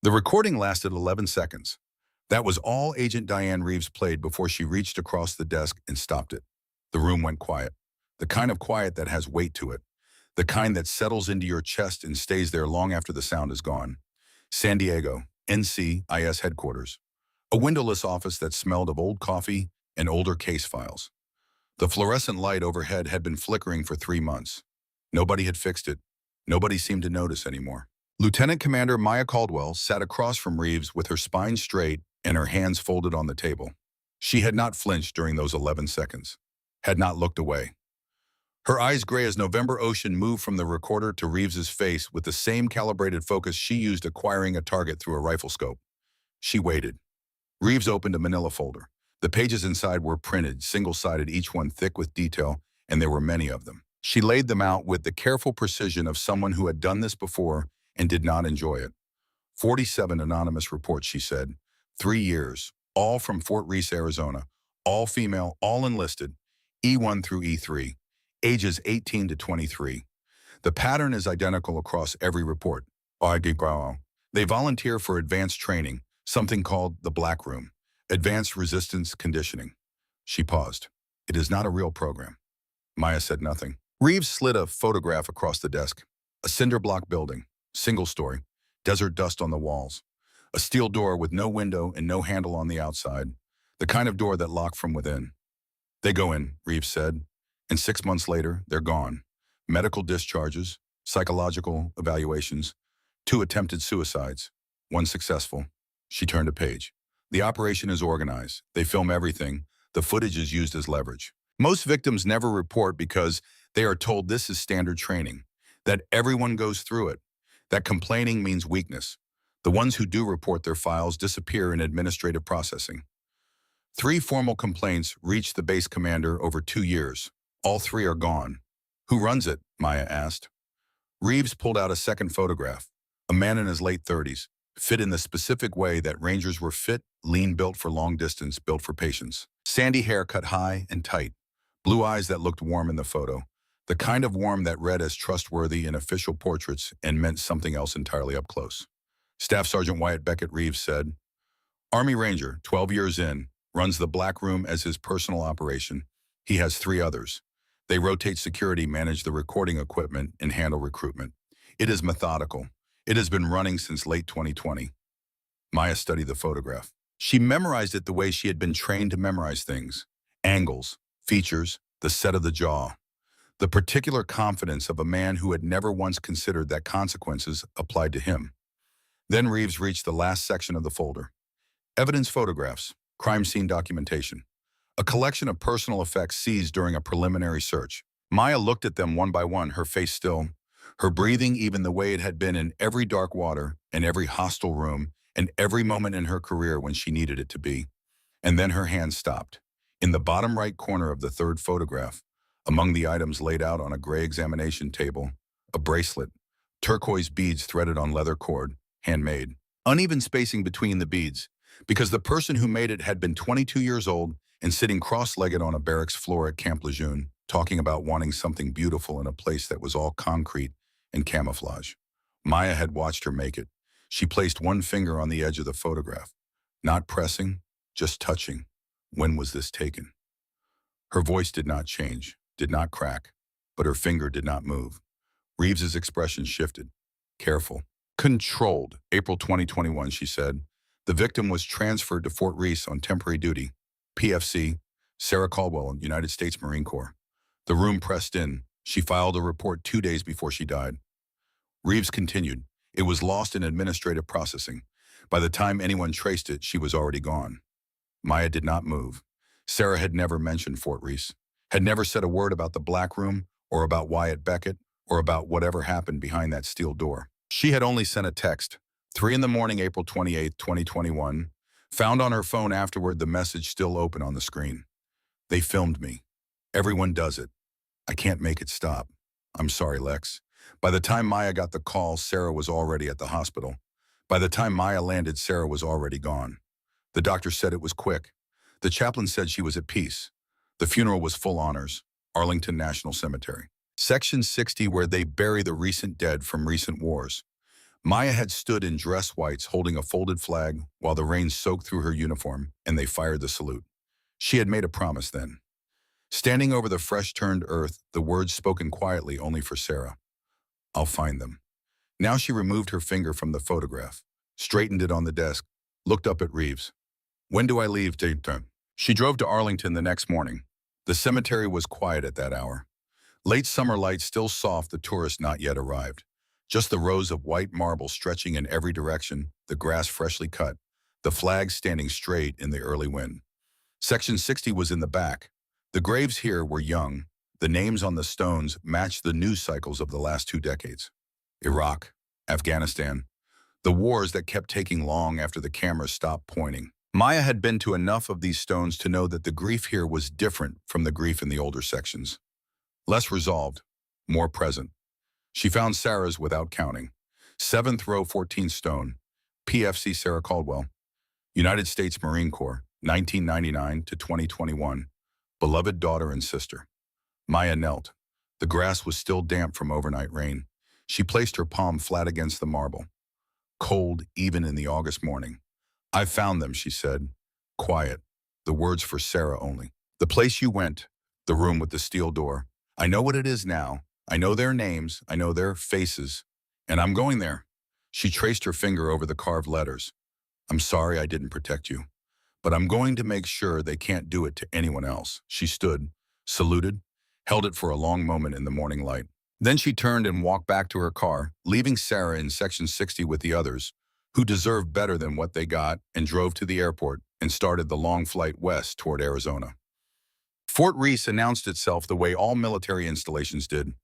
The recording lasted 11 seconds. That was all Agent Diane Reeves played before she reached across the desk and stopped it. The room went quiet. The kind of quiet that has weight to it. The kind that settles into your chest and stays there long after the sound is gone. San Diego, NCIS headquarters. A windowless office that smelled of old coffee and older case files. The fluorescent light overhead had been flickering for 3 months. Nobody had fixed it. Nobody seemed to notice anymore. Lieutenant Commander Maya Caldwell sat across from Reeves with her spine straight and her hands folded on the table. She had not flinched during those 11 seconds, had not looked away. Her eyes gray as November ocean moved from the recorder to Reeves's face with the same calibrated focus she used acquiring a target through a rifle scope. She waited. Reeves opened a manila folder. The pages inside were printed, single-sided, each one thick with detail, and there were many of them. She laid them out with the careful precision of someone who had done this before and did not enjoy it. 47 anonymous reports, she said. 3 years, all from Fort Reese, Arizona, all female, all enlisted, E1 through E3, ages 18 to 23. The pattern is identical across every report. They volunteer for advanced training, something called the Black Room, Advanced Resistance Conditioning. She paused. It is not a real program. Maya said nothing. Reeves slid a photograph across the desk. A cinder block building, single story, desert dust on the walls. A steel door with no window and no handle on the outside, the kind of door that locked from within. They go in, Reeves said, and 6 months later, they're gone. Medical discharges, psychological evaluations, 2 attempted suicides, 1 successful. She turned a page. The operation is organized. They film everything. The footage is used as leverage. Most victims never report because they are told this is standard training, that everyone goes through it, that complaining means weakness. The ones who do report their files disappear in administrative processing. 3 formal complaints reached the base commander over 2 years. All 3 are gone. Who runs it? Maya asked. Reeves pulled out a second photograph. A man in his late 30s, fit in the specific way that Rangers were fit, lean, built for long distance, built for patience. Sandy hair cut high and tight. Blue eyes that looked warm in the photo. The kind of warm that read as trustworthy in official portraits and meant something else entirely up close. Staff Sergeant Wyatt Beckett Reeves said, Army Ranger, 12 years in, runs the Black Room as his personal operation. He has 3 others. They rotate security, manage the recording equipment, and handle recruitment. It is methodical. It has been running since late 2020. Maya studied the photograph. She memorized it the way she had been trained to memorize things. Angles, features, the set of the jaw. The particular confidence of a man who had never once considered that consequences applied to him. Then Reeves reached the last section of the folder. Evidence photographs, crime scene documentation. A collection of personal effects seized during a preliminary search. Maya looked at them one by one, her face still, her breathing even the way it had been in every dark water, in every hostile room, and every moment in her career when she needed it to be. And then her hand stopped. In the bottom right corner of the 3rd photograph, among the items laid out on a gray examination table, a bracelet, turquoise beads threaded on leather cord, handmade. Uneven spacing between the beads, because the person who made it had been 22 years old and sitting cross-legged on a barracks floor at Camp Lejeune, talking about wanting something beautiful in a place that was all concrete and camouflage. Maya had watched her make it. She placed one finger on the edge of the photograph, not pressing, just touching. When was this taken? Her voice did not change, did not crack, but her finger did not move. Reeves's expression shifted. Careful. Controlled. April 2021, she said. The victim was transferred to Fort Reese on temporary duty. PFC, Sarah Caldwell, United States Marine Corps. The room pressed in. She filed a report 2 days before she died. Reeves continued. It was lost in administrative processing. By the time anyone traced it, she was already gone. Maya did not move. Sarah had never mentioned Fort Reese, had never said a word about the Black Room or about Wyatt Beckett or about whatever happened behind that steel door. She had only sent a text. 3 in the morning, April 28, 2021. Found on her phone afterward, the message still open on the screen. They filmed me. Everyone does it. I can't make it stop. I'm sorry, Lex. By the time Maya got the call, Sarah was already at the hospital. By the time Maya landed, Sarah was already gone. The doctor said it was quick. The chaplain said she was at peace. The funeral was full honors. Arlington National Cemetery. Section 60, where they bury the recent dead from recent wars. Maya had stood in dress whites holding a folded flag while the rain soaked through her uniform, and they fired the salute. She had made a promise then. Standing over the fresh-turned earth, the words spoken quietly only for Sarah. I'll find them. Now she removed her finger from the photograph, straightened it on the desk, looked up at Reeves. When do I leave, Dayton? She drove to Arlington the next morning. The cemetery was quiet at that hour. Late summer light still soft, the tourists not yet arrived. Just the rows of white marble stretching in every direction, the grass freshly cut, the flags standing straight in the early wind. Section 60 was in the back. The graves here were young. The names on the stones matched the news cycles of the last 2 decades. Iraq, Afghanistan, the wars that kept taking long after the cameras stopped pointing. Maya had been to enough of these stones to know that the grief here was different from the grief in the older sections. Less resolved, more present. She found Sarah's without counting. 7th row, 14th stone, PFC Sarah Caldwell, United States Marine Corps, 1999 to 2021, beloved daughter and sister. Maya knelt. The grass was still damp from overnight rain. She placed her palm flat against the marble. Cold, even in the August morning. I found them, she said. Quiet. The words for Sarah only. The place you went, the room with the steel door. I know what it is now. I know their names. I know their faces. And I'm going there. She traced her finger over the carved letters. I'm sorry I didn't protect you. But I'm going to make sure they can't do it to anyone else. She stood, saluted, held it for a long moment in the morning light. Then she turned and walked back to her car, leaving Sarah in Section 60 with the others, who deserved better than what they got, and drove to the airport and started the long flight west toward Arizona. Fort Reese announced itself the way all military installations did.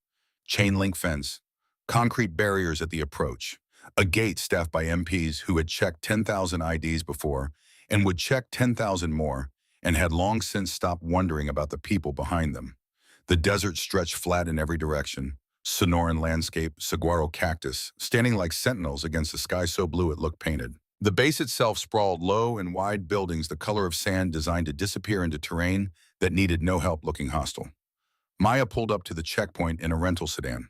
Chain-link fence, concrete barriers at the approach, a gate staffed by MPs who had checked 10,000 IDs before and would check 10,000 more and had long since stopped wondering about the people behind them. The desert stretched flat in every direction. Sonoran landscape, saguaro cactus, standing like sentinels against a sky so blue it looked painted. The base itself sprawled low and wide buildings the color of sand designed to disappear into terrain that needed no help looking hostile. Maya pulled up to the checkpoint in a rental sedan.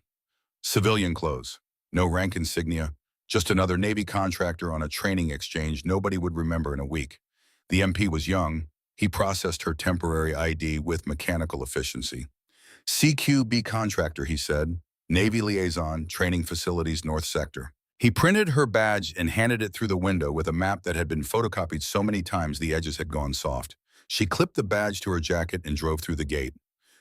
Civilian clothes, no rank insignia, just another Navy contractor on a training exchange nobody would remember in a week. The MP was young. He processed her temporary ID with mechanical efficiency. CQB contractor, he said. Navy liaison, training facilities, North Sector. He printed her badge and handed it through the window with a map that had been photocopied so many times the edges had gone soft. She clipped the badge to her jacket and drove through the gate.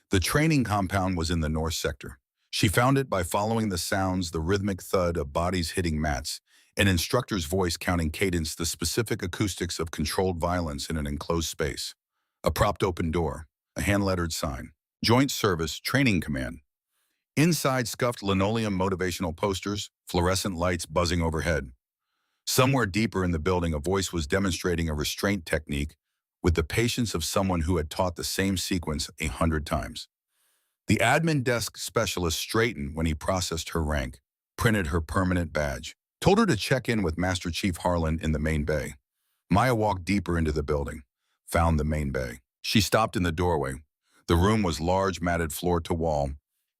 The training compound was in the North Sector. She found it by following the sounds, the rhythmic thud of bodies hitting mats, an instructor's voice counting cadence, the specific acoustics of controlled violence in an enclosed space. A propped open door, a hand-lettered sign. Joint Service Training Command. Inside scuffed linoleum motivational posters, fluorescent lights buzzing overhead. Somewhere deeper in the building, a voice was demonstrating a restraint technique with the patience of someone who had taught the same sequence 100 times. The admin desk specialist straightened when he processed her rank, printed her permanent badge, told her to check in with Master Chief Harlan in the main bay. Maya walked deeper into the building, found the main bay. She stopped in the doorway. The room was large, matted floor to wall,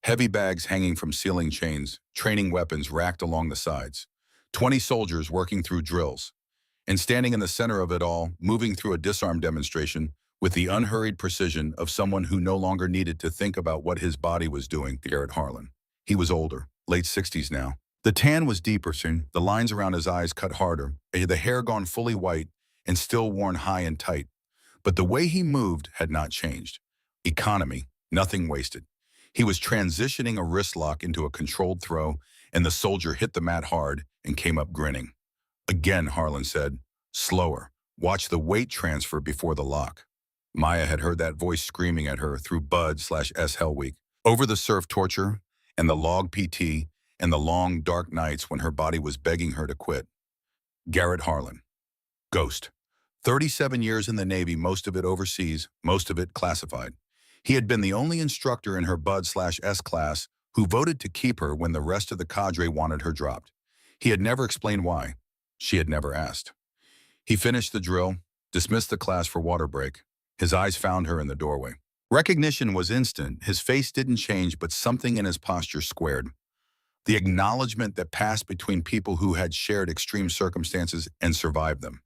heavy bags hanging from ceiling chains, training weapons racked along the sides. 20 soldiers working through drills. And standing in the center of it all, moving through a disarm demonstration with the unhurried precision of someone who no longer needed to think about what his body was doing, Garrett Harlan. He was older, late 60s now. The tan was deeper soon, the lines around his eyes cut harder, the hair gone fully white and still worn high and tight. But the way he moved had not changed. Economy, nothing wasted. He was transitioning a wrist lock into a controlled throw, and the soldier hit the mat hard and came up grinning. Again, Harlan said, slower. Watch the weight transfer before the lock. Maya had heard that voice screaming at her through Bud/S Hell Week, over the surf torture and the log PT and the long, dark nights when her body was begging her to quit. Garrett Harlan. Ghost. 37 years in the Navy, most of it overseas, most of it classified. He had been the only instructor in her Bud/S class who voted to keep her when the rest of the cadre wanted her dropped. He had never explained why. She had never asked. He finished the drill, dismissed the class for water break. His eyes found her in the doorway. Recognition was instant. His face didn't change, but something in his posture squared. The acknowledgement that passed between people who had shared extreme circumstances and survived them.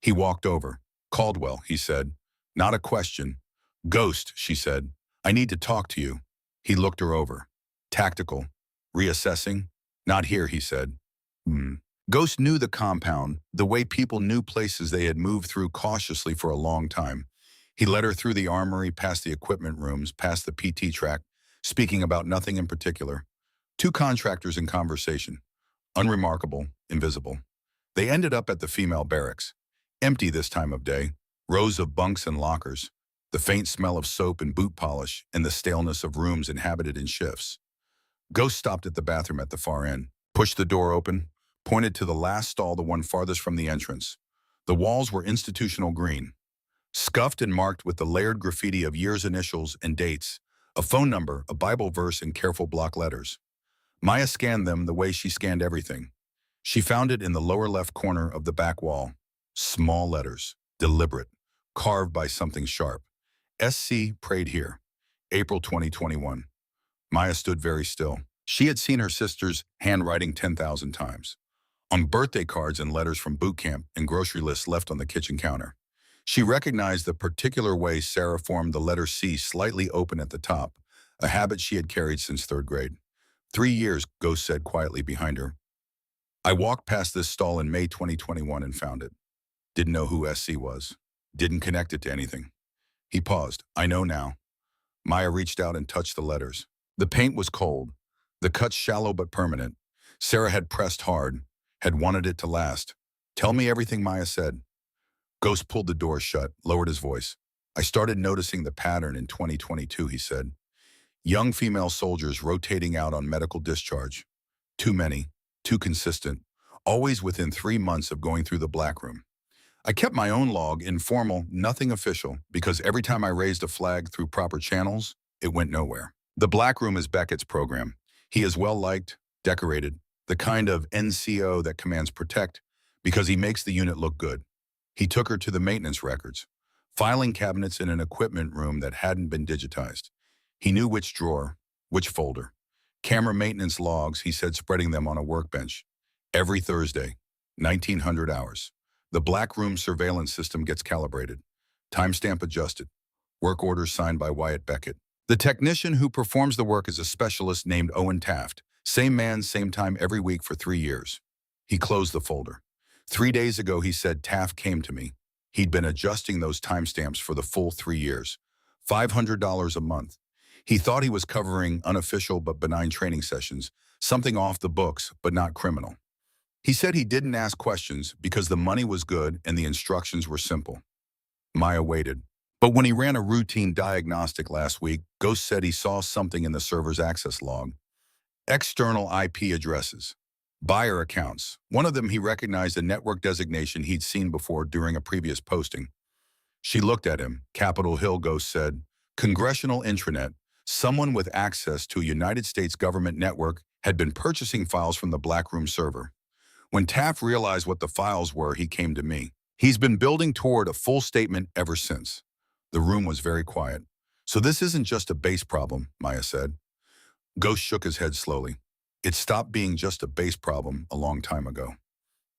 He walked over. "Caldwell," he said. "Not a question." "Ghost," she said. "I need to talk to you." He looked her over. Tactical. Reassessing. "Not here," he said. Hmm. Ghost knew the compound, the way people knew places they had moved through cautiously for a long time. He led her through the armory, past the equipment rooms, past the PT track, speaking about nothing in particular. Two contractors in conversation. Unremarkable, invisible. They ended up at the female barracks. Empty this time of day. Rows of bunks and lockers. The faint smell of soap and boot polish, and the staleness of rooms inhabited in shifts. Ghost stopped at the bathroom at the far end, pushed the door open, pointed to the last stall, the one farthest from the entrance. The walls were institutional green, scuffed and marked with the layered graffiti of years, initials, and dates, a phone number, a Bible verse, and careful block letters. Maya scanned them the way she scanned everything. She found it in the lower left corner of the back wall. Small letters, deliberate, carved by something sharp. SC prayed here. April 2021. Maya stood very still. She had seen her sister's handwriting 10,000 times. On birthday cards and letters from boot camp and grocery lists left on the kitchen counter. She recognized the particular way Sarah formed the letter C slightly open at the top, a habit she had carried since third grade. 3 years, Ghost said quietly behind her. I walked past this stall in May 2021 and found it. Didn't know who SC was. Didn't connect it to anything. He paused. I know now. Maya reached out and touched the letters. The paint was cold. The cuts shallow but permanent. Sarah had pressed hard, had wanted it to last. Tell me everything, Maya said. Ghost pulled the door shut, lowered his voice. I started noticing the pattern in 2022, he said. Young female soldiers rotating out on medical discharge. Too many, too consistent, always within 3 months of going through the black room. I kept my own log, informal, nothing official, because every time I raised a flag through proper channels, it went nowhere. The black room is Beckett's program. He is well-liked, decorated, the kind of NCO that commands protect, because he makes the unit look good. He took her to the maintenance records, filing cabinets in an equipment room that hadn't been digitized. He knew which drawer, which folder. Camera maintenance logs, he said, spreading them on a workbench. Every Thursday, 1900 hours. The black room surveillance system gets calibrated. Timestamp adjusted. Work orders signed by Wyatt Beckett. The technician who performs the work is a specialist named Owen Taft. Same man, same time every week for 3 years. He closed the folder. 3 days ago, he said, Taft came to me. He'd been adjusting those timestamps for the full 3 years. $500 a month. He thought he was covering unofficial but benign training sessions, something off the books but not criminal. He said he didn't ask questions because the money was good and the instructions were simple. Maya waited. But when he ran a routine diagnostic last week, Ghost said he saw something in the server's access log. External IP addresses. Buyer accounts. One of them he recognized a network designation he'd seen before during a previous posting. She looked at him. Capitol Hill, Ghost said. Congressional intranet. Someone with access to a United States government network had been purchasing files from the Blackroom server. When Taft realized what the files were, he came to me. He's been building toward a full statement ever since. The room was very quiet. So this isn't just a base problem, Maya said. Ghost shook his head slowly. It stopped being just a base problem a long time ago.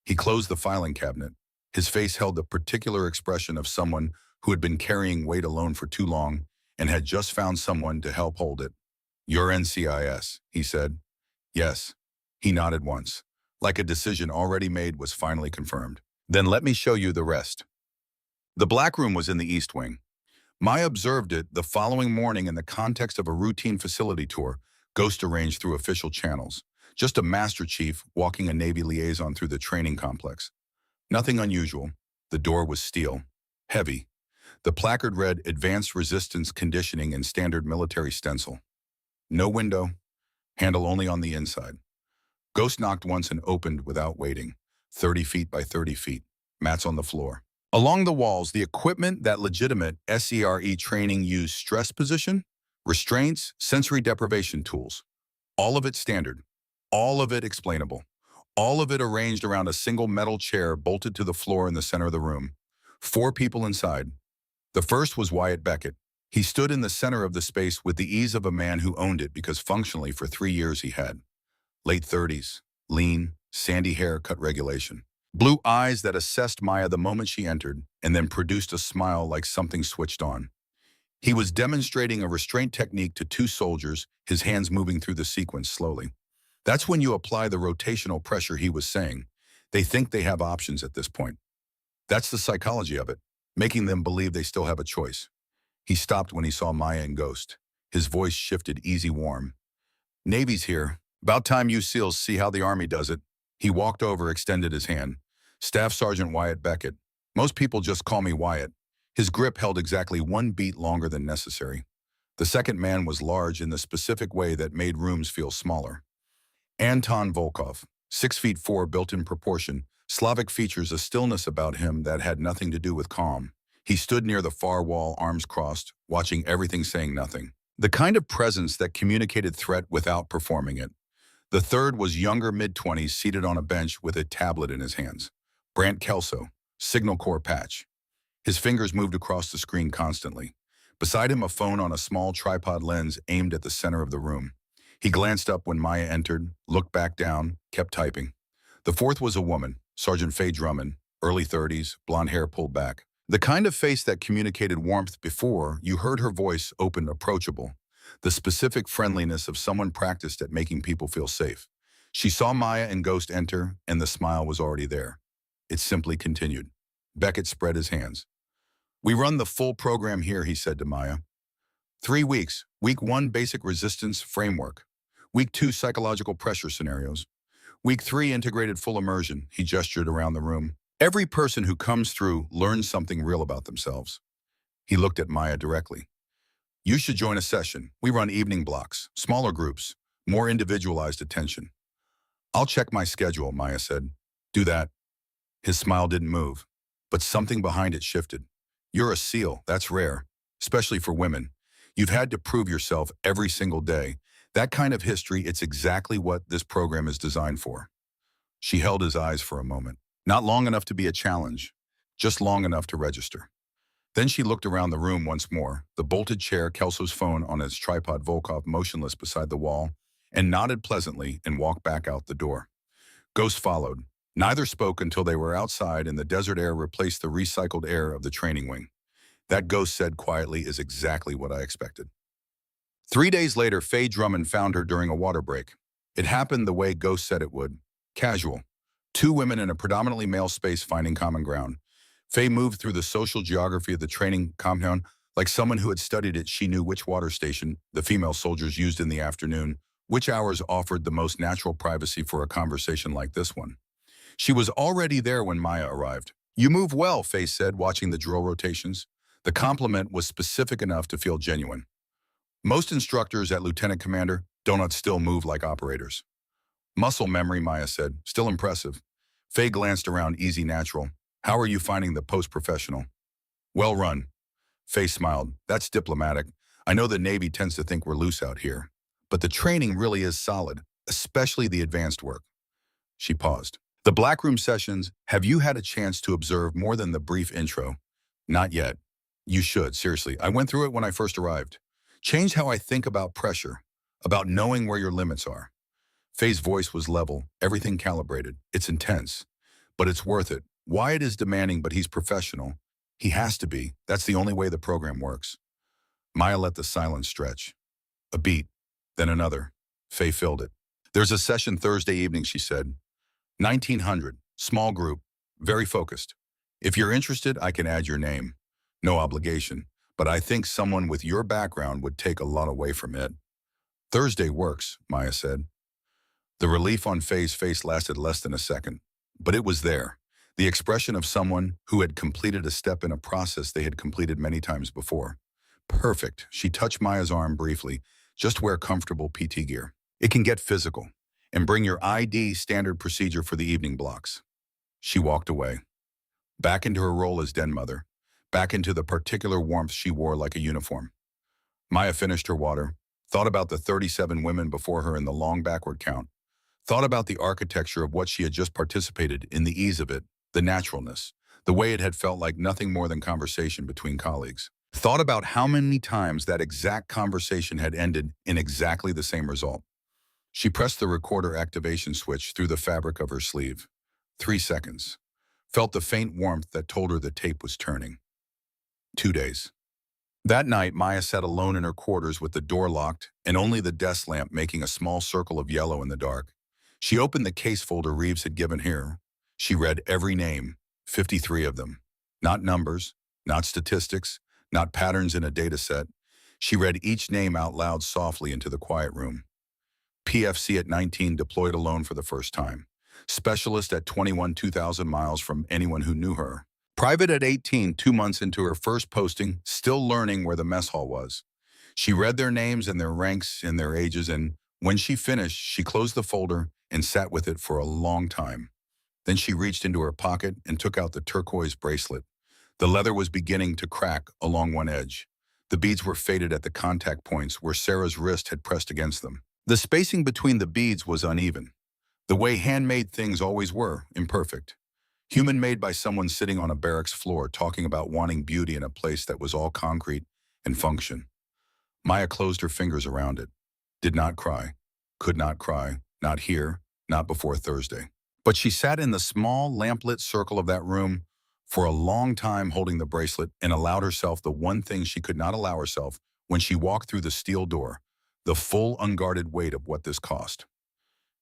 He closed the filing cabinet. His face held the particular expression of someone who had been carrying weight alone for too long and had just found someone to help hold it. You're NCIS, he said. Yes. He nodded once, like a decision already made was finally confirmed. Then let me show you the rest. The black room was in the East Wing. Maya observed it the following morning in the context of a routine facility tour, Ghost arranged through official channels. Just a master chief walking a Navy liaison through the training complex. Nothing unusual. The door was steel. Heavy. The placard read Advanced Resistance Conditioning in standard military stencil. No window. Handle only on the inside. Ghost knocked once and opened without waiting. 30 feet by 30 feet. Mats on the floor. Along the walls, the equipment that legitimate SERE training used: stress position, restraints, sensory deprivation tools. All of it standard. All of it explainable. All of it arranged around a single metal chair bolted to the floor in the center of the room. 4 people inside. The first was Wyatt Beckett. He stood in the center of the space with the ease of a man who owned it because functionally for 3 years he had. late 30s, lean, sandy hair, cut regulation. Blue eyes that assessed Maya the moment she entered and then produced a smile like something switched on. He was demonstrating a restraint technique to two soldiers, his hands moving through the sequence slowly. That's when you apply the rotational pressure he was saying. They think they have options at this point. That's the psychology of it, making them believe they still have a choice. He stopped when he saw Maya and Ghost. His voice shifted, easy, warm. Navy's here. About time you SEALs see how the Army does it. He walked over, extended his hand. Staff Sergeant Wyatt Beckett. Most people just call me Wyatt. His grip held exactly one beat longer than necessary. The second man was large in the specific way that made rooms feel smaller. Anton Volkov, 6'4", built in proportion, Slavic features, a stillness about him that had nothing to do with calm. He stood near the far wall, arms crossed, watching everything, saying nothing. The kind of presence that communicated threat without performing it. The third was younger, mid-20s, seated on a bench with a tablet in his hands. Brant Kelso, Signal Corps patch. His fingers moved across the screen constantly. Beside him, a phone on a small tripod lens aimed at the center of the room. He glanced up when Maya entered, looked back down, kept typing. The fourth was a woman, Sergeant Faye Drummond, early 30s, blonde hair pulled back. The kind of face that communicated warmth before you heard her voice, open, approachable. The specific friendliness of someone practiced at making people feel safe. She saw Maya and Ghost enter, and the smile was already there. It simply continued. Beckett spread his hands. We run the full program here, he said to Maya. 3 weeks. Week 1, basic resistance framework. Week 2, psychological pressure scenarios. Week 3, integrated full immersion, he gestured around the room. Every person who comes through learns something real about themselves. He looked at Maya directly. You should join a session. We run evening blocks, smaller groups, more individualized attention. I'll check my schedule, Maya said. Do that. His smile didn't move, but something behind it shifted. You're a SEAL, that's rare, especially for women. You've had to prove yourself every single day. That kind of history, it's exactly what this program is designed for. She held his eyes for a moment. Not long enough to be a challenge, just long enough to register. Then she looked around the room once more, the bolted chair, Kelso's phone on its tripod, Volkov motionless beside the wall, and nodded pleasantly and walked back out the door. Ghost followed. Neither spoke until they were outside and the desert air replaced the recycled air of the training wing. That Ghost said quietly is exactly what I expected. 3 days later, Faye Drummond found her during a water break. It happened the way Ghost said it would. Casual. 2 women in a predominantly male space finding common ground. Faye moved through the social geography of the training compound like someone who had studied it. She knew which water station the female soldiers used in the afternoon, which hours offered the most natural privacy for a conversation like this one. She was already there when Maya arrived. You move well, Faye said, watching the drill rotations. The compliment was specific enough to feel genuine. Most instructors at Lieutenant Commander don't still move like operators. Muscle memory, Maya said. Still impressive. Faye glanced around, easy, natural. How are you finding the post-professional? Well run. Faye smiled. That's diplomatic. I know the Navy tends to think we're loose out here. But the training really is solid, especially the advanced work. She paused. The black room sessions, have you had a chance to observe more than the brief intro? Not yet. You should, seriously. I went through it when I first arrived. Changed how I think about pressure, about knowing where your limits are. Faye's voice was level, everything calibrated. It's intense, but it's worth it. Wyatt is demanding, but he's professional. He has to be. That's the only way the program works. Maya let the silence stretch. A beat, then another. Faye filled it. There's a session Thursday evening, she said. 1900, small group, very focused. If you're interested, I can add your name. No obligation, but I think someone with your background would take a lot away from it. Thursday works, Maya said. The relief on Faye's face lasted less than a second, but it was there. The expression of someone who had completed a step in a process they had completed many times before. Perfect. She touched Maya's arm briefly. Just wear comfortable PT gear. It can get physical. And bring your ID, standard procedure for the evening blocks. She walked away. Back into her role as den mother. Back into the particular warmth she wore like a uniform. Maya finished her water. Thought about the 37 women before her in the long backward count. Thought about the architecture of what she had just participated in, the ease of it, the naturalness, the way it had felt like nothing more than conversation between colleagues. Thought about how many times that exact conversation had ended in exactly the same result. She pressed the recorder activation switch through the fabric of her sleeve. 3 seconds. Felt the faint warmth that told her the tape was turning. 2 days. That night, Maya sat alone in her quarters with the door locked and only the desk lamp making a small circle of yellow in the dark. She opened the case folder Reeves had given her. She read every name, 53 of them. Not numbers, not statistics, not patterns in a data set. She read each name out loud softly into the quiet room. PFC at 19 deployed alone for the first time. Specialist at 21, 2,000 miles from anyone who knew her. Private at 18, 2 months into her first posting, still learning where the mess hall was. She read their names and their ranks and their ages, and when she finished, she closed the folder and sat with it for a long time. Then she reached into her pocket and took out the turquoise bracelet. The leather was beginning to crack along one edge. The beads were faded at the contact points where Sarah's wrist had pressed against them. The spacing between the beads was uneven, the way handmade things always were, imperfect. Human-made by someone sitting on a barracks floor talking about wanting beauty in a place that was all concrete and function. Maya closed her fingers around it. Did not cry. Could not cry. Not here. Not before Thursday. But she sat in the small, lamplit circle of that room for a long time holding the bracelet and allowed herself the one thing she could not allow herself when she walked through the steel door, the full, unguarded weight of what this cost.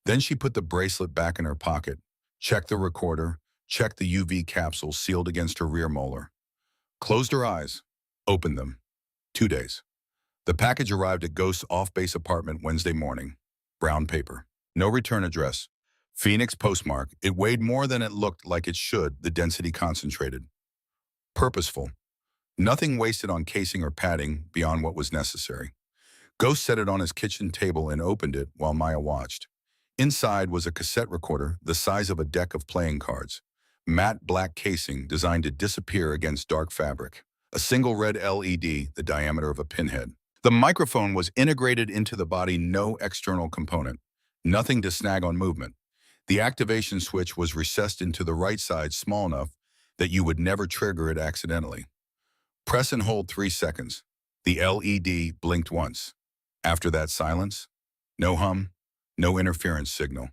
Then she put the bracelet back in her pocket, checked the recorder, checked the UV capsule sealed against her rear molar. Closed her eyes, opened them. 2 days. The package arrived at Ghost's off-base apartment Wednesday morning. Brown paper. No return address. Phoenix postmark. It weighed more than it looked like it should, the density concentrated. Purposeful. Nothing wasted on casing or padding beyond what was necessary. Ghost set it on his kitchen table and opened it while Maya watched. Inside was a cassette recorder the size of a deck of playing cards. Matte black casing designed to disappear against dark fabric. A single red LED, the diameter of a pinhead. The microphone was integrated into the body, no external component. Nothing to snag on movement. The activation switch was recessed into the right side small enough that you would never trigger it accidentally. Press and hold 3 seconds. The LED blinked once. After that silence, no hum, no interference signal.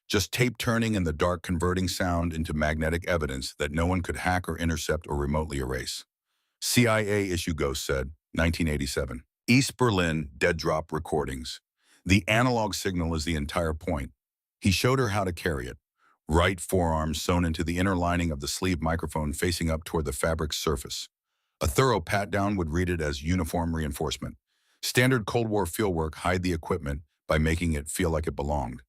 Just tape turning and the dark converting sound into magnetic evidence that no one could hack or intercept or remotely erase. CIA issue, Ghost said, 1987. East Berlin, dead drop recordings. The analog signal is the entire point. He showed her how to carry it. Right forearm sewn into the inner lining of the sleeve microphone facing up toward the fabric's surface. A thorough pat-down would read it as uniform reinforcement. Standard Cold War fieldwork hide the equipment by making it feel like it belonged.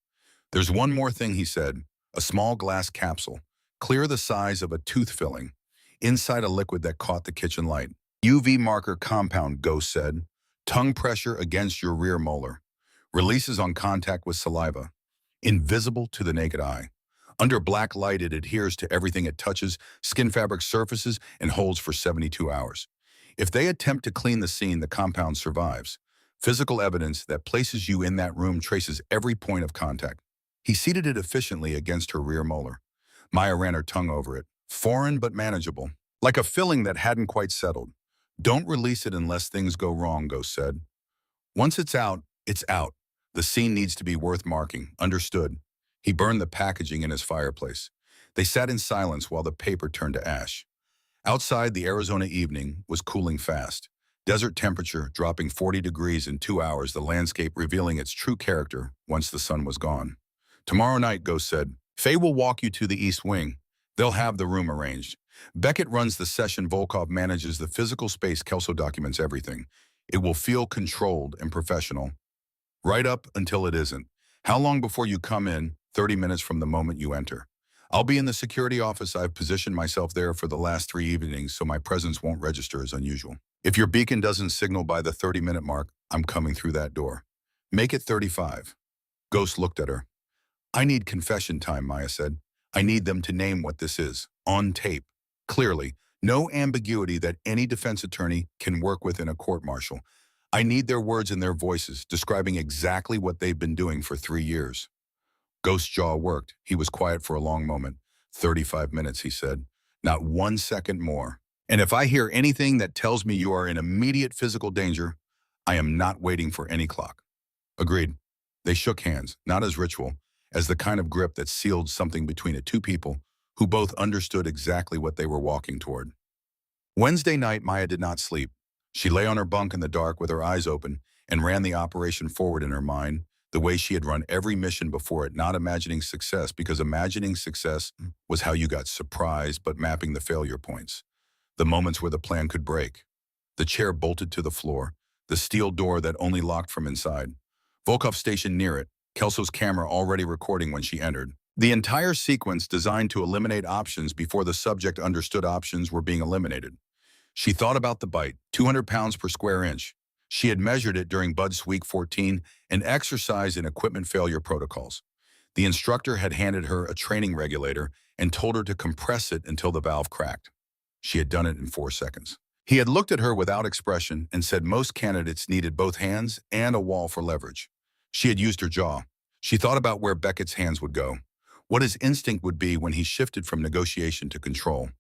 There's one more thing, he said. A small glass capsule, clear the size of a tooth filling, inside a liquid that caught the kitchen light. UV marker compound, Ghost said. Tongue pressure against your rear molar. Releases on contact with saliva. Invisible to the naked eye. Under black light, it adheres to everything it touches, skin fabric surfaces, and holds for 72 hours. If they attempt to clean the scene, the compound survives. Physical evidence that places you in that room traces every point of contact. He seated it efficiently against her rear molar. Maya ran her tongue over it. Foreign but manageable. Like a filling that hadn't quite settled. Don't release it unless things go wrong, Ghost said. Once it's out, it's out. The scene needs to be worth marking. Understood. He burned the packaging in his fireplace. They sat in silence while the paper turned to ash. Outside, the Arizona evening was cooling fast. Desert temperature dropping 40 degrees in 2 hours, the landscape revealing its true character once the sun was gone. Tomorrow night, Ghost said, Faye will walk you to the East Wing. They'll have the room arranged. Beckett runs the session, Volkov manages the physical space, Kelso documents everything. It will feel controlled and professional. Right up until it isn't. How long before you come in? 30 minutes from the moment you enter. I'll be in the security office. I've positioned myself there for the last 3 evenings, so my presence won't register as unusual. If your beacon doesn't signal by the 30-minute mark, I'm coming through that door. Make it 35. Ghost looked at her. I need confession time, Maya said. I need them to name what this is, on tape. Clearly, no ambiguity that any defense attorney can work with in a court-martial. I need their words and their voices, describing exactly what they've been doing for 3 years. Ghost's jaw worked. He was quiet for a long moment. 35 minutes, he said. Not 1 second more. And if I hear anything that tells me you are in immediate physical danger, I am not waiting for any clock. Agreed. They shook hands, not as ritual, as the kind of grip that sealed something between the two people who both understood exactly what they were walking toward. Wednesday night, Maya did not sleep. She lay on her bunk in the dark with her eyes open and ran the operation forward in her mind, the way she had run every mission before it, not imagining success, because imagining success was how you got surprised, but mapping the failure points, the moments where the plan could break. The chair bolted to the floor, the steel door that only locked from inside. Volkov stationed near it, Kelso's camera already recording when she entered. The entire sequence designed to eliminate options before the subject understood options were being eliminated. She thought about the bite, 200 pounds per square inch. She had measured it during Bud's Week 14 and exercise and equipment failure protocols. The instructor had handed her a training regulator and told her to compress it until the valve cracked. She had done it in 4 seconds. He had looked at her without expression and said most candidates needed both hands and a wall for leverage. She had used her jaw. She thought about where Beckett's hands would go, what his instinct would be when he shifted from negotiation to control.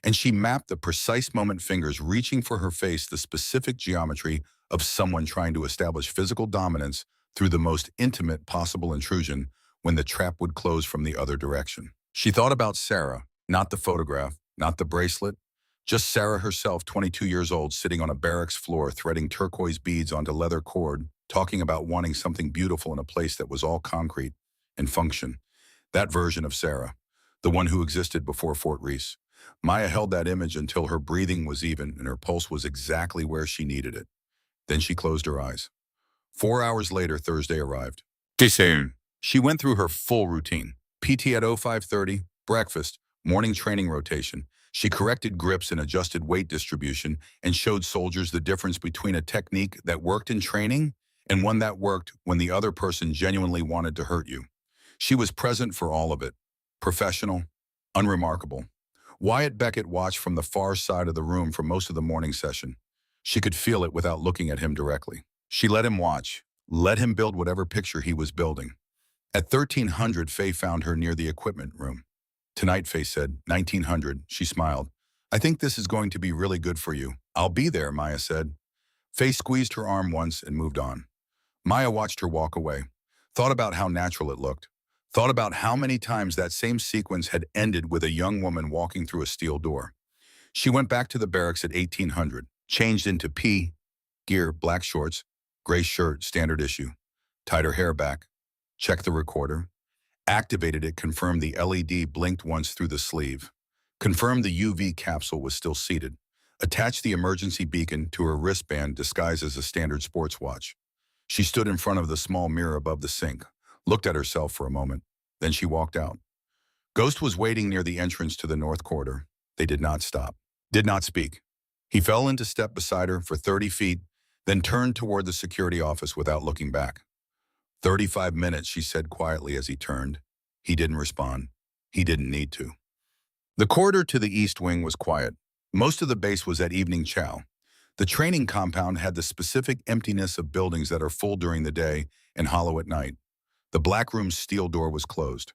And she mapped the precise moment, fingers reaching for her face, the specific geometry of someone trying to establish physical dominance through the most intimate possible intrusion when the trap would close from the other direction. She thought about Sarah, not the photograph, not the bracelet, just Sarah herself, 22 years old, sitting on a barracks floor, threading turquoise beads onto leather cord, talking about wanting something beautiful in a place that was all concrete and function. That version of Sarah, the one who existed before Fort Reese. Maya held that image until her breathing was even and her pulse was exactly where she needed it. Then she closed her eyes. 4 hours later, Thursday arrived. Too soon. She went through her full routine. PT at 05:30, breakfast, morning training rotation. She corrected grips and adjusted weight distribution and showed soldiers the difference between a technique that worked in training and one that worked when the other person genuinely wanted to hurt you. She was present for all of it. Professional, unremarkable. Wyatt Beckett watched from the far side of the room for most of the morning session. She could feel it without looking at him directly. She let him watch, let him build whatever picture he was building. At 1300, Faye found her near the equipment room. Tonight, Faye said. 1900, she smiled. I think this is going to be really good for you. I'll be there, Maya said. Faye squeezed her arm once and moved on. Maya watched her walk away, thought about how natural it looked, thought about how many times that same sequence had ended with a young woman walking through a steel door. She went back to the barracks at 1800, changed into P, gear, black shorts, gray shirt, standard issue, tied her hair back, checked the recorder, activated it, confirmed the LED blinked once through the sleeve, confirmed the UV capsule was still seated, attached the emergency beacon to her wristband disguised as a standard sports watch. She stood in front of the small mirror above the sink, looked at herself for a moment, then she walked out. Ghost was waiting near the entrance to the north corridor. They did not stop, did not speak. He fell into step beside her for 30 feet, then turned toward the security office without looking back. 35 minutes, she said quietly as he turned. He didn't respond. He didn't need to. The corridor to the east wing was quiet. Most of the base was at evening chow. The training compound had the specific emptiness of buildings that are full during the day and hollow at night. The black room's steel door was closed.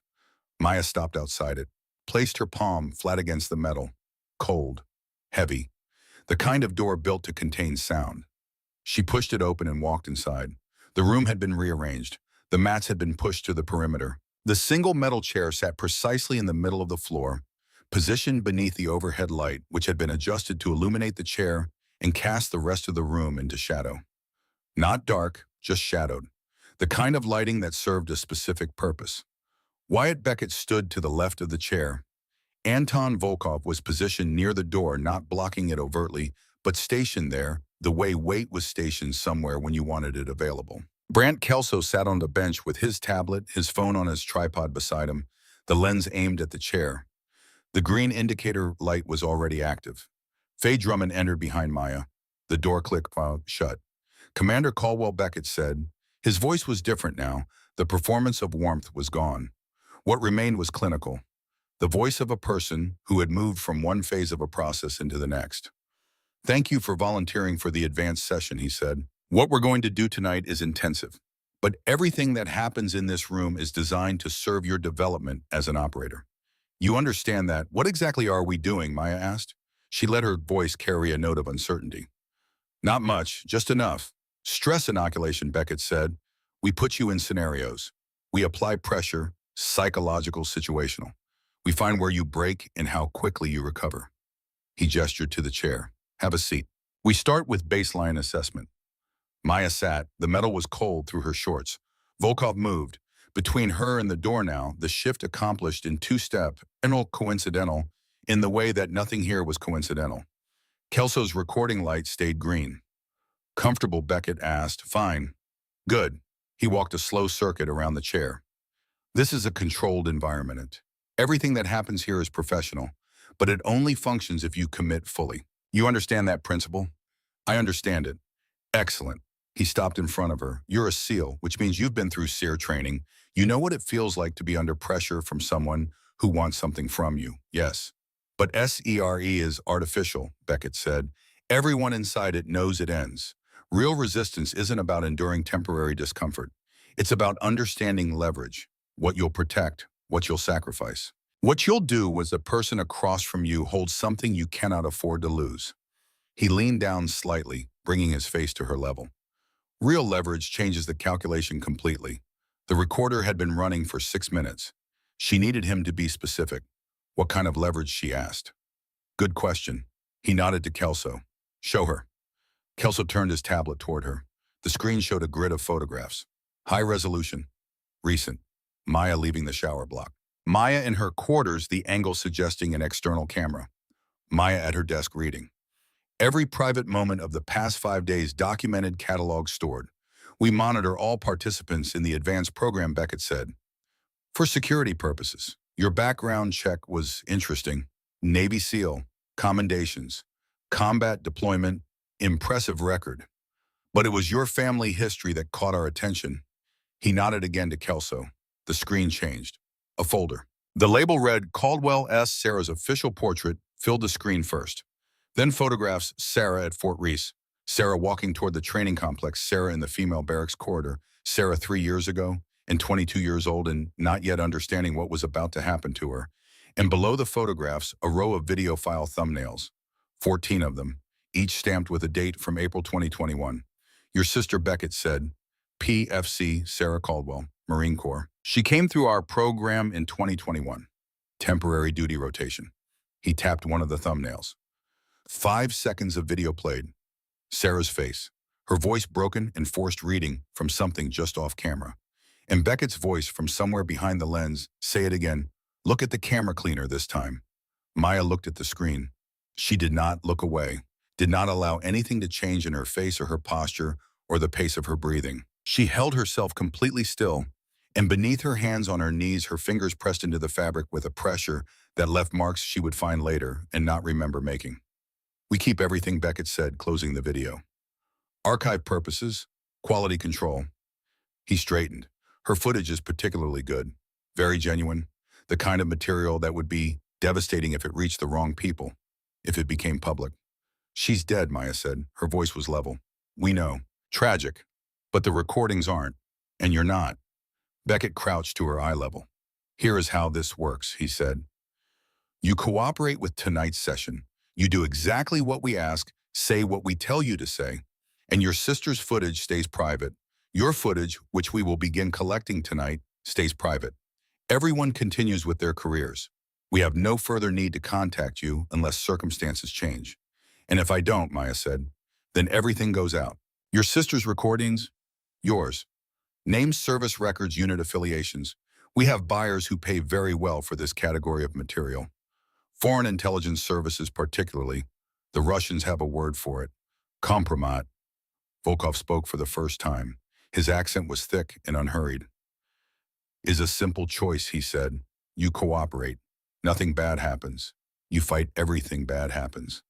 Maya stopped outside it, placed her palm flat against the metal. Cold, heavy, the kind of door built to contain sound. She pushed it open and walked inside. The room had been rearranged. The mats had been pushed to the perimeter. The single metal chair sat precisely in the middle of the floor, positioned beneath the overhead light, which had been adjusted to illuminate the chair and cast the rest of the room into shadow. Not dark, just shadowed. The kind of lighting that served a specific purpose. Wyatt Beckett stood to the left of the chair. Anton Volkov was positioned near the door, not blocking it overtly, but stationed there, the way weight was stationed somewhere when you wanted it available. Brant Kelso sat on the bench with his tablet, his phone on his tripod beside him, the lens aimed at the chair. The green indicator light was already active. Faye Drummond entered behind Maya. The door clicked shut. Commander Caldwell Beckett said. His voice was different now. The performance of warmth was gone. What remained was clinical. The voice of a person who had moved from one phase of a process into the next. Thank you for volunteering for the advanced session, he said. What we're going to do tonight is intensive, but everything that happens in this room is designed to serve your development as an operator. You understand that? What exactly are we doing? Maya asked. She let her voice carry a note of uncertainty. Not much, just enough. Stress inoculation, Beckett said. We put you in scenarios. We apply pressure, psychological, situational. We find where you break and how quickly you recover. He gestured to the chair. Have a seat. We start with baseline assessment. Maya sat. The metal was cold through her shorts. Volkov moved. Between her and the door now, the shift accomplished in two-step, and all coincidental, in the way that nothing here was coincidental. Kelso's recording light stayed green. Comfortable, Beckett asked. Fine. Good. He walked a slow circuit around the chair. This is a controlled environment. Everything that happens here is professional, but it only functions if you commit fully. You understand that principle? I understand it. Excellent. He stopped in front of her. You're a SEAL, which means you've been through SEER training. You know what it feels like to be under pressure from someone who wants something from you. Yes. But SERE is artificial, Beckett said. Everyone inside it knows it ends. Real resistance isn't about enduring temporary discomfort. It's about understanding leverage, what you'll protect, what you'll sacrifice. What you'll do was the person across from you holds something you cannot afford to lose. He leaned down slightly, bringing his face to her level. Real leverage changes the calculation completely. The recorder had been running for 6 minutes. She needed him to be specific. What kind of leverage, she asked. Good question. He nodded to Kelso. Show her. Kelso turned his tablet toward her. The screen showed a grid of photographs. High resolution. Recent. Maya leaving the shower block. Maya in her quarters, the angle suggesting an external camera. Maya at her desk reading. Every private moment of the past 5 days documented, catalog stored. We monitor all participants in the advanced program, Beckett said. For security purposes. Your background check was interesting. Navy SEAL, commendations, combat deployment, impressive record. But it was your family history that caught our attention. He nodded again to Kelso. The screen changed. A folder. The label read Caldwell S. Sarah's official portrait filled the screen first. Then photographs Sarah at Fort Reese, Sarah walking toward the training complex, Sarah in the female barracks corridor, Sarah 3 years ago, and 22 years old and not yet understanding what was about to happen to her. And below the photographs, a row of video file thumbnails, 14 of them, each stamped with a date from April 2021. Your sister Beckett said, PFC Sarah Caldwell, Marine Corps. She came through our program in 2021. Temporary duty rotation. He tapped one of the thumbnails. 5 seconds of video played. Sarah's face, her voice broken and forced reading from something just off camera. And Beckett's voice from somewhere behind the lens, say it again, look at the camera cleaner this time. Maya looked at the screen. She did not look away, did not allow anything to change in her face or her posture or the pace of her breathing. She held herself completely still, and beneath her hands on her knees, her fingers pressed into the fabric with a pressure that left marks she would find later and not remember making. We keep everything, Beckett said, closing the video. Archive purposes, quality control. He straightened. Her footage is particularly good, very genuine, the kind of material that would be devastating if it reached the wrong people, if it became public. She's dead, Maya said. Her voice was level. We know. Tragic. But the recordings aren't. And you're not. Beckett crouched to her eye level. Here is how this works, he said. You cooperate with tonight's session. You do exactly what we ask, say what we tell you to say, and your sister's footage stays private. Your footage, which we will begin collecting tonight, stays private. Everyone continues with their careers. We have no further need to contact you unless circumstances change. And if I don't, Maya said, then everything goes out. Your sister's recordings, yours. Name, service records, unit affiliations. We have buyers who pay very well for this category of material. Foreign intelligence services particularly. The Russians have a word for it. Kompromat. Volkov spoke for the first time. His accent was thick and unhurried. Is a simple choice, he said. You cooperate. Nothing bad happens. You fight everything bad happens.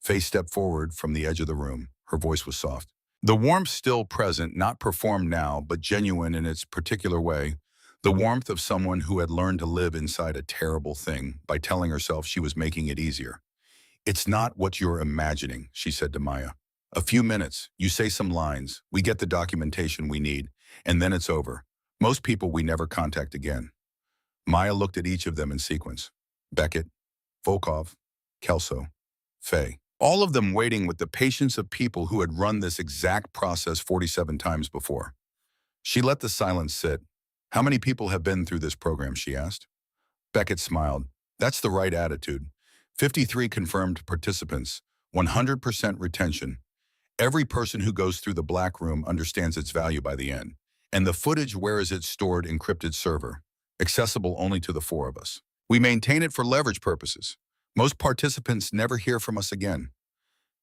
Faye stepped forward from the edge of the room. Her voice was soft. The warmth still present, not performed now, but genuine in its particular way. The warmth of someone who had learned to live inside a terrible thing by telling herself she was making it easier. It's not what you're imagining, she said to Maya. A few minutes, you say some lines, we get the documentation we need, and then it's over. Most people we never contact again. Maya looked at each of them in sequence. Beckett, Volkov, Kelso, Faye. All of them waiting with the patience of people who had run this exact process 47 times before. She let the silence sit. How many people have been through this program, she asked. Beckett smiled. That's the right attitude. 53 confirmed participants, 100% retention. Every person who goes through the black room understands its value by the end. And the footage where is it stored encrypted server, accessible only to the four of us. We maintain it for leverage purposes. Most participants never hear from us again.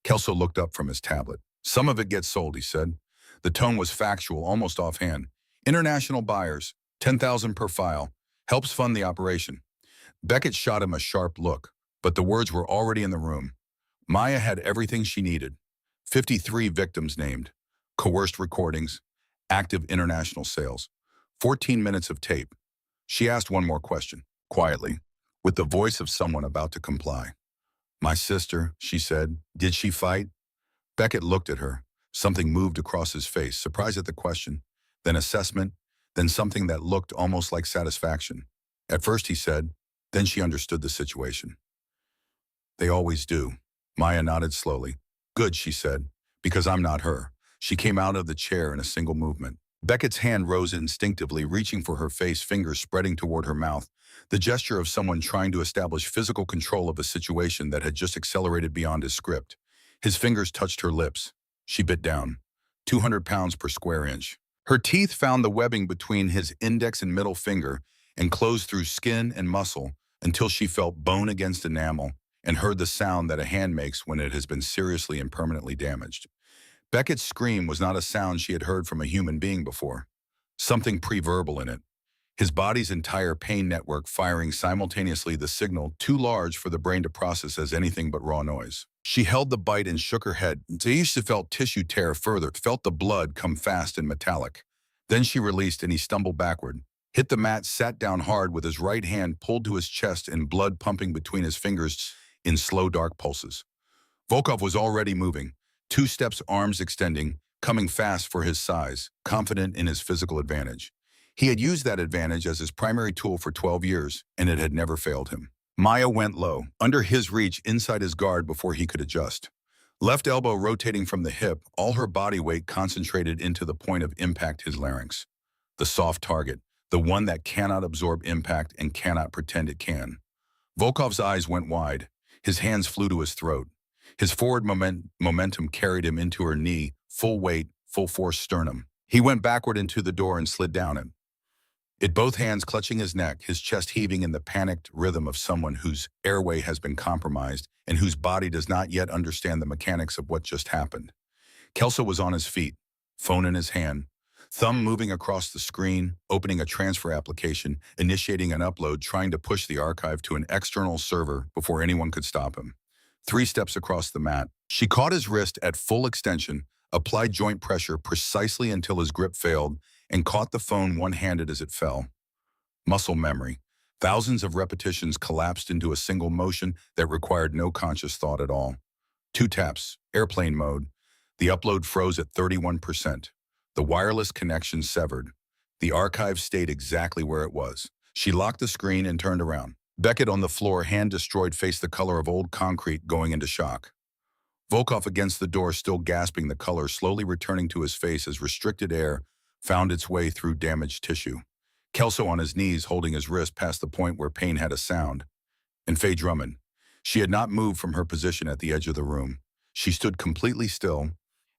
Kelso looked up from his tablet. Some of it gets sold, he said. The tone was factual, almost offhand. International buyers, 10,000 per file, helps fund the operation. Beckett shot him a sharp look, but the words were already in the room. Maya had everything she needed. 53 victims named, coerced recordings, active international sales, 14 minutes of tape. She asked one more question, quietly, with the voice of someone about to comply. My sister, she said, did she fight? Beckett looked at her. Something moved across his face, surprise at the question, then assessment, then something that looked almost like satisfaction. At first, he said, then she understood the situation. They always do. Maya nodded slowly. Good, she said, because I'm not her. She came out of the chair in a single movement. Beckett's hand rose instinctively, reaching for her face, fingers spreading toward her mouth, the gesture of someone trying to establish physical control of a situation that had just accelerated beyond his script. His fingers touched her lips. She bit down. 200 pounds per square inch. Her teeth found the webbing between his index and middle finger and closed through skin and muscle until she felt bone against enamel and heard the sound that a hand makes when it has been seriously and permanently damaged. Beckett's scream was not a sound she had heard from a human being before. Something pre-verbal in it. His body's entire pain network firing simultaneously, the signal too large for the brain to process as anything but raw noise. She held the bite and shook her head. Taisha felt tissue tear further, felt the blood come fast and metallic. Then she released and he stumbled backward, hit the mat, sat down hard with his right hand pulled to his chest and blood pumping between his fingers in slow, dark pulses. Volkov was already moving, 2 steps, arms extending, coming fast for his size, confident in his physical advantage. He had used that advantage as his primary tool for 12 years, and it had never failed him. Maya went low, under his reach, inside his guard before he could adjust. Left elbow rotating from the hip, all her body weight concentrated into the point of impact, his larynx. The soft target, the one that cannot absorb impact and cannot pretend it can. Volkov's eyes went wide. His hands flew to his throat. His forward momentum carried him into her knee, full weight, full force sternum. He went backward into the door and slid down it, both hands clutching his neck, his chest heaving in the panicked rhythm of someone whose airway has been compromised and whose body does not yet understand the mechanics of what just happened. Kelso was on his feet, phone in his hand, thumb moving across the screen, opening a transfer application, initiating an upload, trying to push the archive to an external server before anyone could stop him. 3 steps across the mat. She caught his wrist at full extension, applied joint pressure precisely until his grip failed, and caught the phone one-handed as it fell. Muscle memory. Thousands of repetitions collapsed into a single motion that required no conscious thought at all. 2 taps, airplane mode. The upload froze at 31%. The wireless connection severed. The archive stayed exactly where it was. She locked the screen and turned around. Beckett on the floor, hand destroyed, faced the color of old concrete, going into shock. Volkov against the door, still gasping, the color slowly returning to his face as restricted air found its way through damaged tissue. Kelso on his knees, holding his wrist past the point where pain had a sound. And Faye Drummond. She had not moved from her position at the edge of the room. She stood completely still,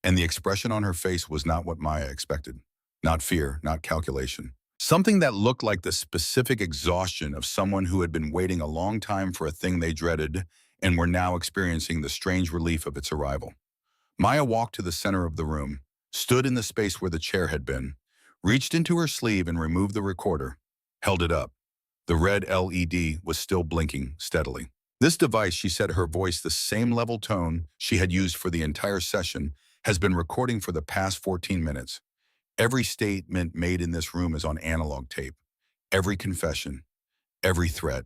and the expression on her face was not what Maya expected. Not fear, not calculation. Something that looked like the specific exhaustion of someone who had been waiting a long time for a thing they dreaded and were now experiencing the strange relief of its arrival. Maya walked to the center of the room, stood in the space where the chair had been, reached into her sleeve and removed the recorder, held it up. The red LED was still blinking steadily. This device, she said, her voice the same level tone she had used for the entire session, has been recording for the past 14 minutes. Every statement made in this room is on analog tape. Every confession, every threat,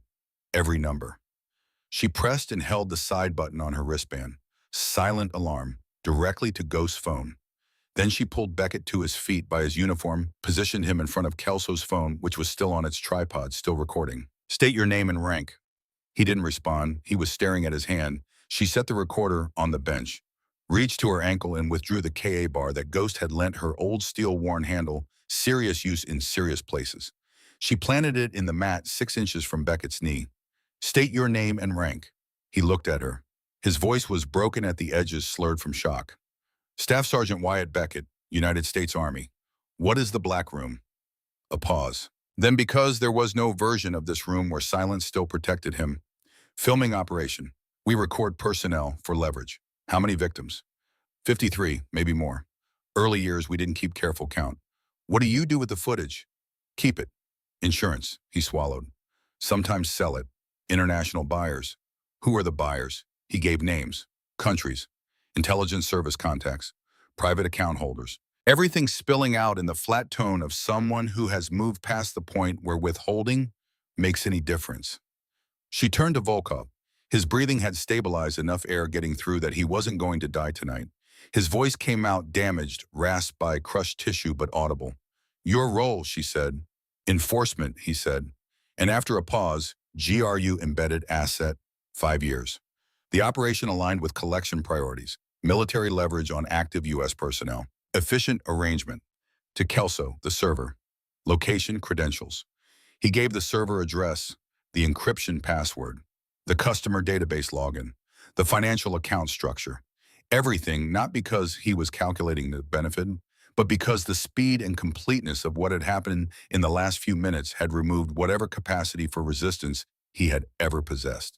every number. She pressed and held the side button on her wristband. Silent alarm, directly to Ghost's phone. Then she pulled Beckett to his feet by his uniform, positioned him in front of Kelso's phone, which was still on its tripod, still recording. State your name and rank. He didn't respond. He was staring at his hand. She set the recorder on the bench, reached to her ankle and withdrew the KA bar that Ghost had lent her, old steel-worn handle, Serious use in serious places. She planted it in the mat 6 inches from Beckett's knee. State your name and rank. He looked at her. His voice was broken at the edges, slurred from shock. Staff Sergeant Wyatt Beckett, United States Army. What is the Black Room? A pause. Then, because there was no version of this room where silence still protected him, filming operation. We record personnel for leverage. How many victims? 53, maybe more. Early years, we didn't keep careful count. What do you do with the footage? Keep it. Insurance, he swallowed. Sometimes sell it. International buyers. Who are the buyers? He gave names, countries, intelligence service contacts, private account holders. Everything spilling out in the flat tone of someone who has moved past the point where withholding makes any difference. She turned to Volkov. His breathing had stabilized, enough air getting through that he wasn't going to die tonight. His voice came out damaged, rasped by crushed tissue, but audible. Your role, she said. Enforcement, he said. And after a pause, GRU embedded asset, 5 years. The operation aligned with collection priorities, military leverage on active U.S. personnel, efficient arrangement. To Kelso, the server. Location, credentials. He gave the server address, the encryption password, the customer database login, the financial account structure. Everything, not because he was calculating the benefit, but because the speed and completeness of what had happened in the last few minutes had removed whatever capacity for resistance he had ever possessed.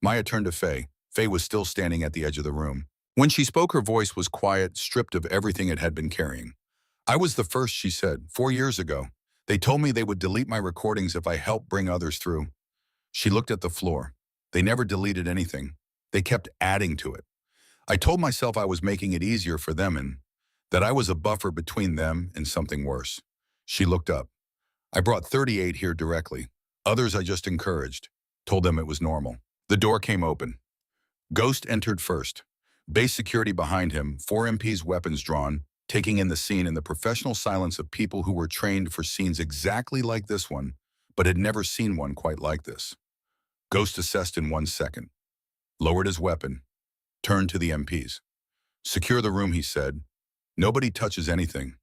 Maya turned to Faye. Faye was still standing at the edge of the room. When she spoke, her voice was quiet, stripped of everything it had been carrying. I was the first, she said, 4 years ago. They told me they would delete my recordings if I helped bring others through. She looked at the floor. They never deleted anything. They kept adding to it. I told myself I was making it easier for them and that I was a buffer between them and something worse. She looked up. I brought 38 here directly. Others I just encouraged, told them it was normal. The door came open. Ghost entered first. Base security behind him, 4 MPs, weapons drawn, taking in the scene in the professional silence of people who were trained for scenes exactly like this one, but had never seen one quite like this. Ghost assessed in 1 second, lowered his weapon, turned to the MPs. Secure the room, he said. Nobody touches anything.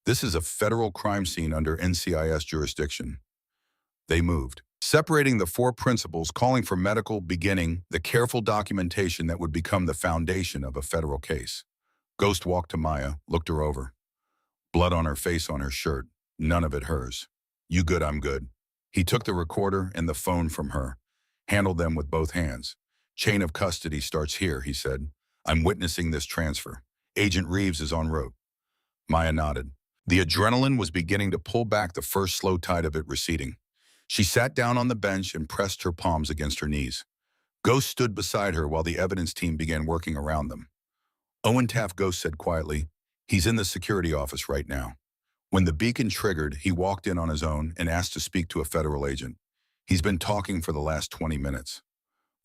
This is a federal crime scene under NCIS jurisdiction. They moved, separating the 4 principals, calling for medical, beginning the careful documentation that would become the foundation of a federal case. Ghost walked to Maya, looked her over. Blood on her face, on her shirt, none of it hers. You good, I'm good. He took the recorder and the phone from her, handled them with both hands. Chain of custody starts here, he said. I'm witnessing this transfer. Agent Reeves is en route. Maya nodded. The adrenaline was beginning to pull back, the first slow tide of it receding. She sat down on the bench and pressed her palms against her knees. Ghost stood beside her while the evidence team began working around them. Owen Taft, Ghost said quietly, he's in the security office right now. When the beacon triggered, he walked in on his own and asked to speak to a federal agent. He's been talking for the last 20 minutes.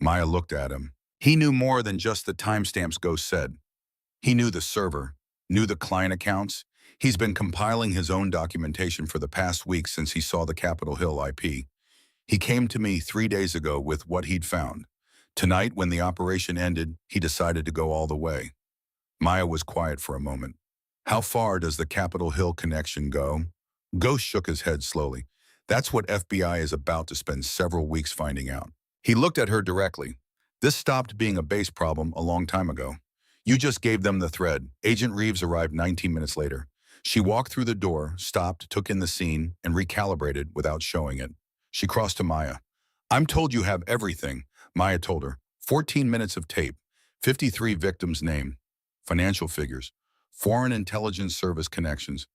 Maya looked at him. He knew more than just the timestamps, Ghost said. He knew the server, knew the client accounts. He's been compiling his own documentation for the past week since he saw the Capitol Hill IP. He came to me 3 days ago with what he'd found. Tonight, when the operation ended, he decided to go all the way. Maya was quiet for a moment. How far does the Capitol Hill connection go? Ghost shook his head slowly. That's what FBI is about to spend several weeks finding out. He looked at her directly. This stopped being a base problem a long time ago. You just gave them the thread. Agent Reeves arrived 19 minutes later. She walked through the door, stopped, took in the scene, and recalibrated without showing it. She crossed to Maya. I'm told you have everything, Maya told her. 14 minutes of tape, 53 victims named, financial figures, foreign intelligence service connections,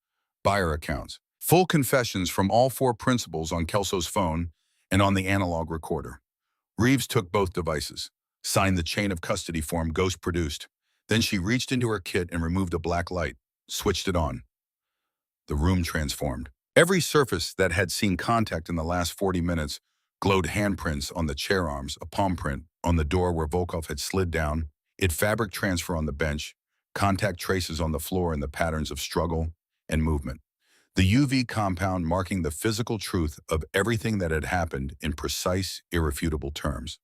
buyer accounts, full confessions from all 4 principals on Kelso's phone and on the analog recorder. Reeves took both devices, signed the chain of custody form Ghost produced. Then she reached into her kit and removed a black light, switched it on. The room transformed. Every surface that had seen contact in the last 40 minutes glowed: handprints on the chair arms, a palm print on the door where Volkov had slid down, fabric transfer on the bench, contact traces on the floor, and the patterns of struggle and movement. The UV compound marking the physical truth of everything that had happened in precise, irrefutable terms.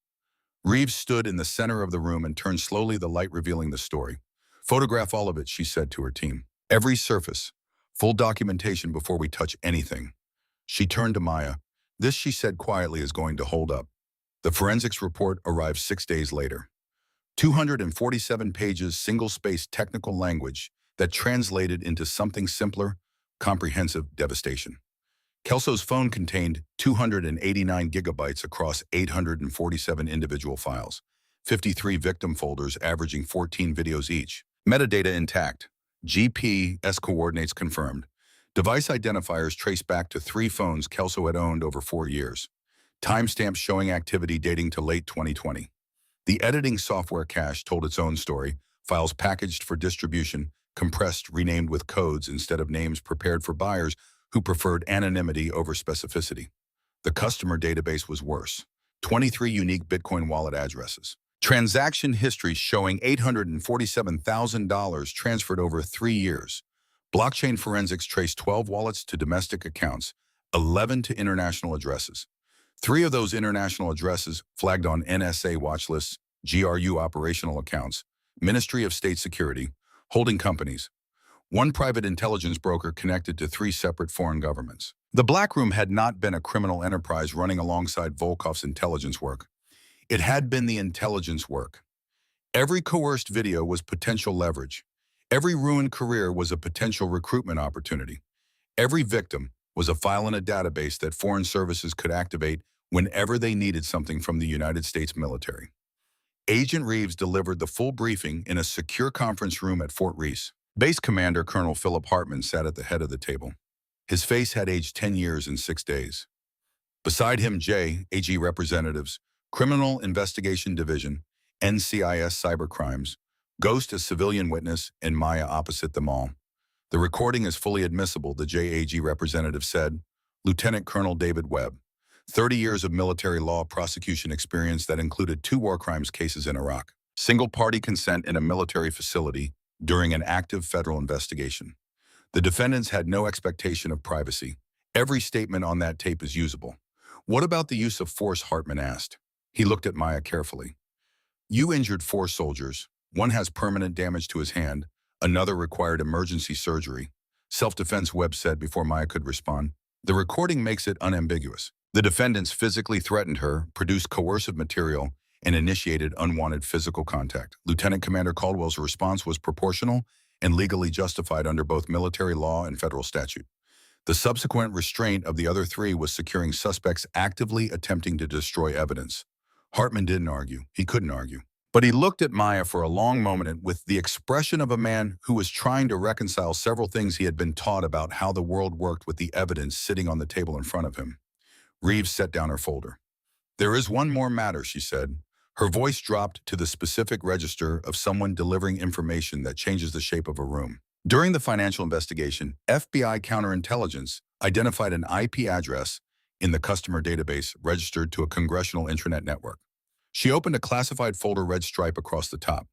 Reeves stood in the center of the room and turned slowly, the light revealing the story. Photograph all of it, she said to her team. Every surface. Full documentation before we touch anything. She turned to Maya. This, she said quietly, is going to hold up. The forensics report arrived 6 days later. 247 pages, single-spaced technical language that translated into something simpler, comprehensive devastation. Kelso's phone contained 289 gigabytes across 847 individual files, 53 victim folders averaging 14 videos each. Metadata intact. GPS coordinates confirmed. Device identifiers traced back to 3 phones Kelso had owned over 4 years. Timestamps showing activity dating to late 2020. The editing software cache told its own story, files packaged for distribution, compressed, renamed with codes instead of names, prepared for buyers who preferred anonymity over specificity. The customer database was worse. 23 unique Bitcoin wallet addresses. Transaction history showing $847,000 transferred over 3 years. Blockchain forensics traced 12 wallets to domestic accounts, 11 to international addresses. 3 of those international addresses flagged on NSA watch lists, GRU operational accounts, Ministry of State Security, holding companies. 1 private intelligence broker connected to 3 separate foreign governments. The Black Room had not been a criminal enterprise running alongside Volkov's intelligence work. It had been the intelligence work. Every coerced video was potential leverage. Every ruined career was a potential recruitment opportunity. Every victim was a file in a database that foreign services could activate whenever they needed something from the United States military. Agent Reeves delivered the full briefing in a secure conference room at Fort Reese. Base Commander Colonel Philip Hartman sat at the head of the table. His face had aged 10 years and 6 days. Beside him, AG representatives, Criminal Investigation Division, NCIS Cybercrimes, Ghost as civilian witness, and Maya opposite them all. The recording is fully admissible, the JAG representative said. Lieutenant Colonel David Webb. 30 years of military law prosecution experience that included 2 war crimes cases in Iraq. Single-party consent in a military facility during an active federal investigation. The defendants had no expectation of privacy. Every statement on that tape is usable. What about the use of force, Hartman asked. He looked at Maya carefully. You injured 4 soldiers. 1 has permanent damage to his hand. Another required emergency surgery. Self-defense, Webb said before Maya could respond. The recording makes it unambiguous. The defendants physically threatened her, produced coercive material, and initiated unwanted physical contact. Lieutenant Commander Caldwell's response was proportional and legally justified under both military law and federal statute. The subsequent restraint of the other 3 was securing suspects actively attempting to destroy evidence. Hartman didn't argue. He couldn't argue. But he looked at Maya for a long moment with the expression of a man who was trying to reconcile several things he had been taught about how the world worked with the evidence sitting on the table in front of him. Reeves set down her folder. There is one more matter, she said. Her voice dropped to the specific register of someone delivering information that changes the shape of a room. During the financial investigation, FBI counterintelligence identified an IP address in the customer database registered to a congressional intranet network. She opened a classified folder, red stripe across the top.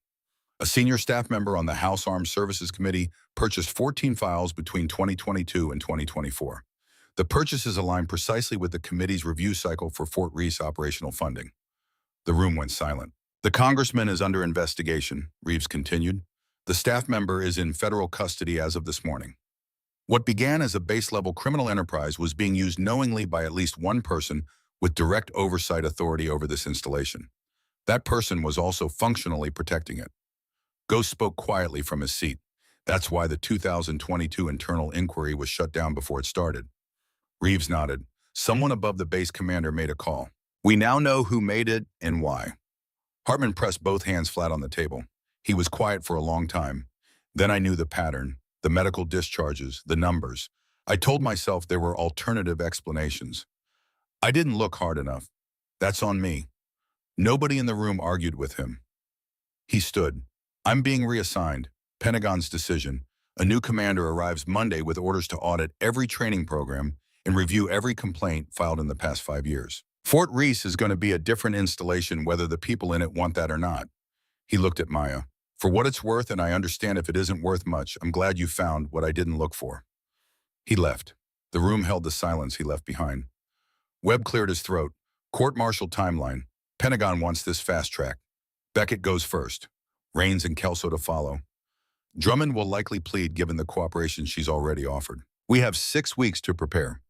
A senior staff member on the House Armed Services Committee purchased 14 files between 2022 and 2024. The purchases align precisely with the committee's review cycle for Fort Reese operational funding. The room went silent. The congressman is under investigation, Reeves continued. The staff member is in federal custody as of this morning. What began as a base-level criminal enterprise was being used knowingly by at least one person with direct oversight authority over this installation. That person was also functionally protecting it. Ghost spoke quietly from his seat. That's why the 2022 internal inquiry was shut down before it started. Reeves nodded. Someone above the base commander made a call. We now know who made it and why. Hartman pressed both hands flat on the table. He was quiet for a long time. Then I knew the pattern, the medical discharges, the numbers. I told myself there were alternative explanations. I didn't look hard enough. That's on me. Nobody in the room argued with him. He stood. I'm being reassigned. Pentagon's decision. A new commander arrives Monday with orders to audit every training program and review every complaint filed in the past 5 years. Fort Reese is going to be a different installation whether the people in it want that or not. He looked at Maya. For what it's worth, and I understand if it isn't worth much, I'm glad you found what I didn't look for. He left. The room held the silence he left behind. Webb cleared his throat. Court-martial timeline. Pentagon wants this fast track. Beckett goes first. Raines and Kelso to follow. Drummond will likely plead given the cooperation she's already offered. We have 6 weeks to prepare.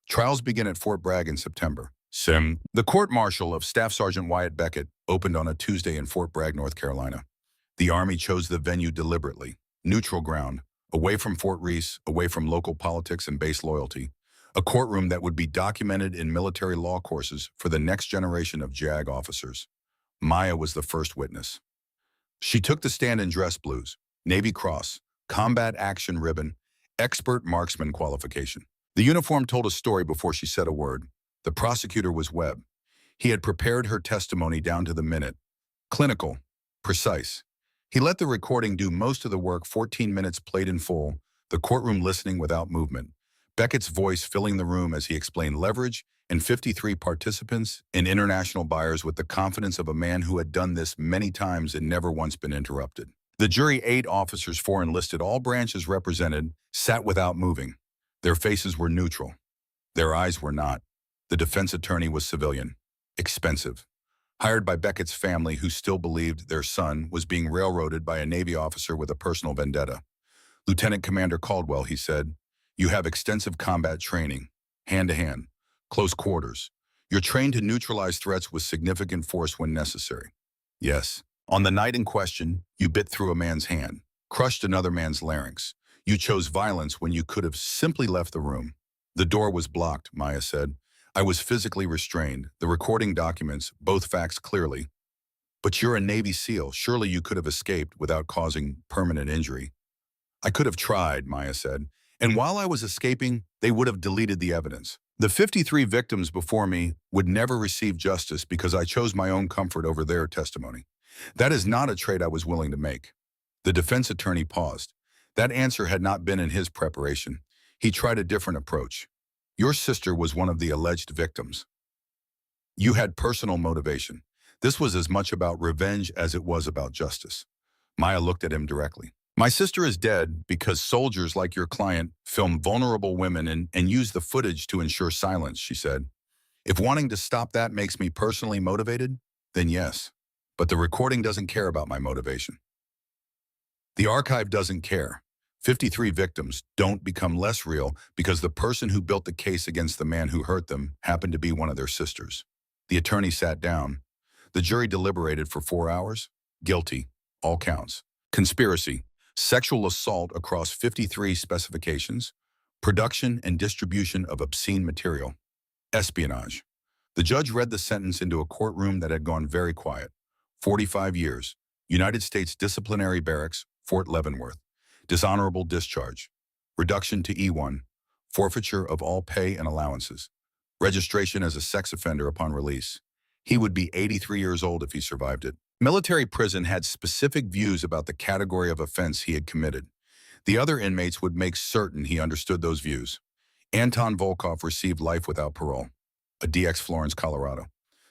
Trials begin at Fort Bragg in September. The court-martial of Staff Sergeant Wyatt Beckett opened on a Tuesday in Fort Bragg, North Carolina. The Army chose the venue deliberately, neutral ground, away from Fort Reese, away from local politics and base loyalty, a courtroom that would be documented in military law courses for the next generation of JAG officers. Maya was the first witness. She took the stand in dress blues, Navy Cross, combat action ribbon, expert marksman qualification. The uniform told a story before she said a word. The prosecutor was Webb. He had prepared her testimony down to the minute. Clinical, precise. He let the recording do most of the work, 14 minutes played in full, the courtroom listening without movement. Beckett's voice filling the room as he explained leverage and 53 participants and international buyers with the confidence of a man who had done this many times and never once been interrupted. The jury, 8 officers, 4 enlisted, all branches represented, sat without moving. Their faces were neutral. Their eyes were not. The defense attorney was civilian, expensive, hired by Beckett's family who still believed their son was being railroaded by a Navy officer with a personal vendetta. Lieutenant Commander Caldwell, he said, you have extensive combat training, hand-to-hand, close quarters. You're trained to neutralize threats with significant force when necessary. Yes. On the night in question, you bit through a man's hand, crushed another man's larynx. You chose violence when you could have simply left the room. The door was blocked, Maya said. I was physically restrained. The recording documents both facts clearly. But you're a Navy SEAL. Surely you could have escaped without causing permanent injury. I could have tried, Maya said. And while I was escaping, they would have deleted the evidence. The 53 victims before me would never receive justice because I chose my own comfort over their testimony. That is not a trade I was willing to make. The defense attorney paused. That answer had not been in his preparation. He tried a different approach. Your sister was one of the alleged victims. You had personal motivation. This was as much about revenge as it was about justice. Maya looked at him directly. My sister is dead because soldiers like your client film vulnerable women and use the footage to ensure silence, she said. If wanting to stop that makes me personally motivated, then yes. But the recording doesn't care about my motivation. The archive doesn't care. 53 victims don't become less real because the person who built the case against the man who hurt them happened to be one of their sisters. The attorney sat down. The jury deliberated for 4 hours. Guilty, all counts. Conspiracy, sexual assault across 53 specifications, production and distribution of obscene material, espionage. The judge read the sentence into a courtroom that had gone very quiet. 45 years, United States Disciplinary Barracks, Fort Leavenworth. Dishonorable discharge, reduction to E1, forfeiture of all pay and allowances, registration as a sex offender upon release. He would be 83 years old if he survived it. Military prison had specific views about the category of offense he had committed. The other inmates would make certain he understood those views. Anton Volkov received life without parole, a DX Florence, Colorado.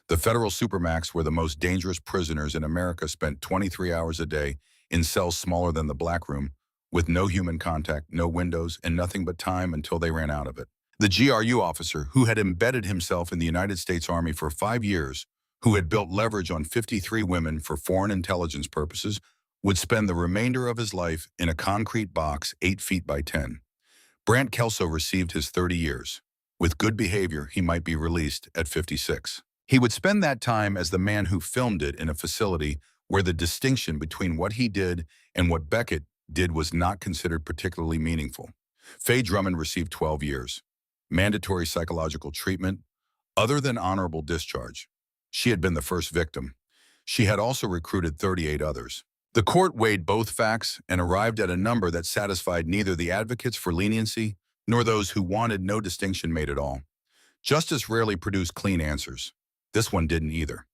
The federal supermax where the most dangerous prisoners in America spent 23 hours a day in cells smaller than the black room, with no human contact, no windows, and nothing but time until they ran out of it. The GRU officer, who had embedded himself in the United States Army for 5 years, who had built leverage on 53 women for foreign intelligence purposes, would spend the remainder of his life in a concrete box 8 feet by 10. Brant Kelso received his 30 years. With good behavior, he might be released at 56. He would spend that time as the man who filmed it in a facility where the distinction between what he did and what Beckett did was not considered particularly meaningful. Faye Drummond received 12 years. Mandatory psychological treatment, other than honorable discharge. She had been the first victim. She had also recruited 38 others. The court weighed both facts and arrived at a number that satisfied neither the advocates for leniency nor those who wanted no distinction made at all. Justice rarely produced clean answers. This one didn't either.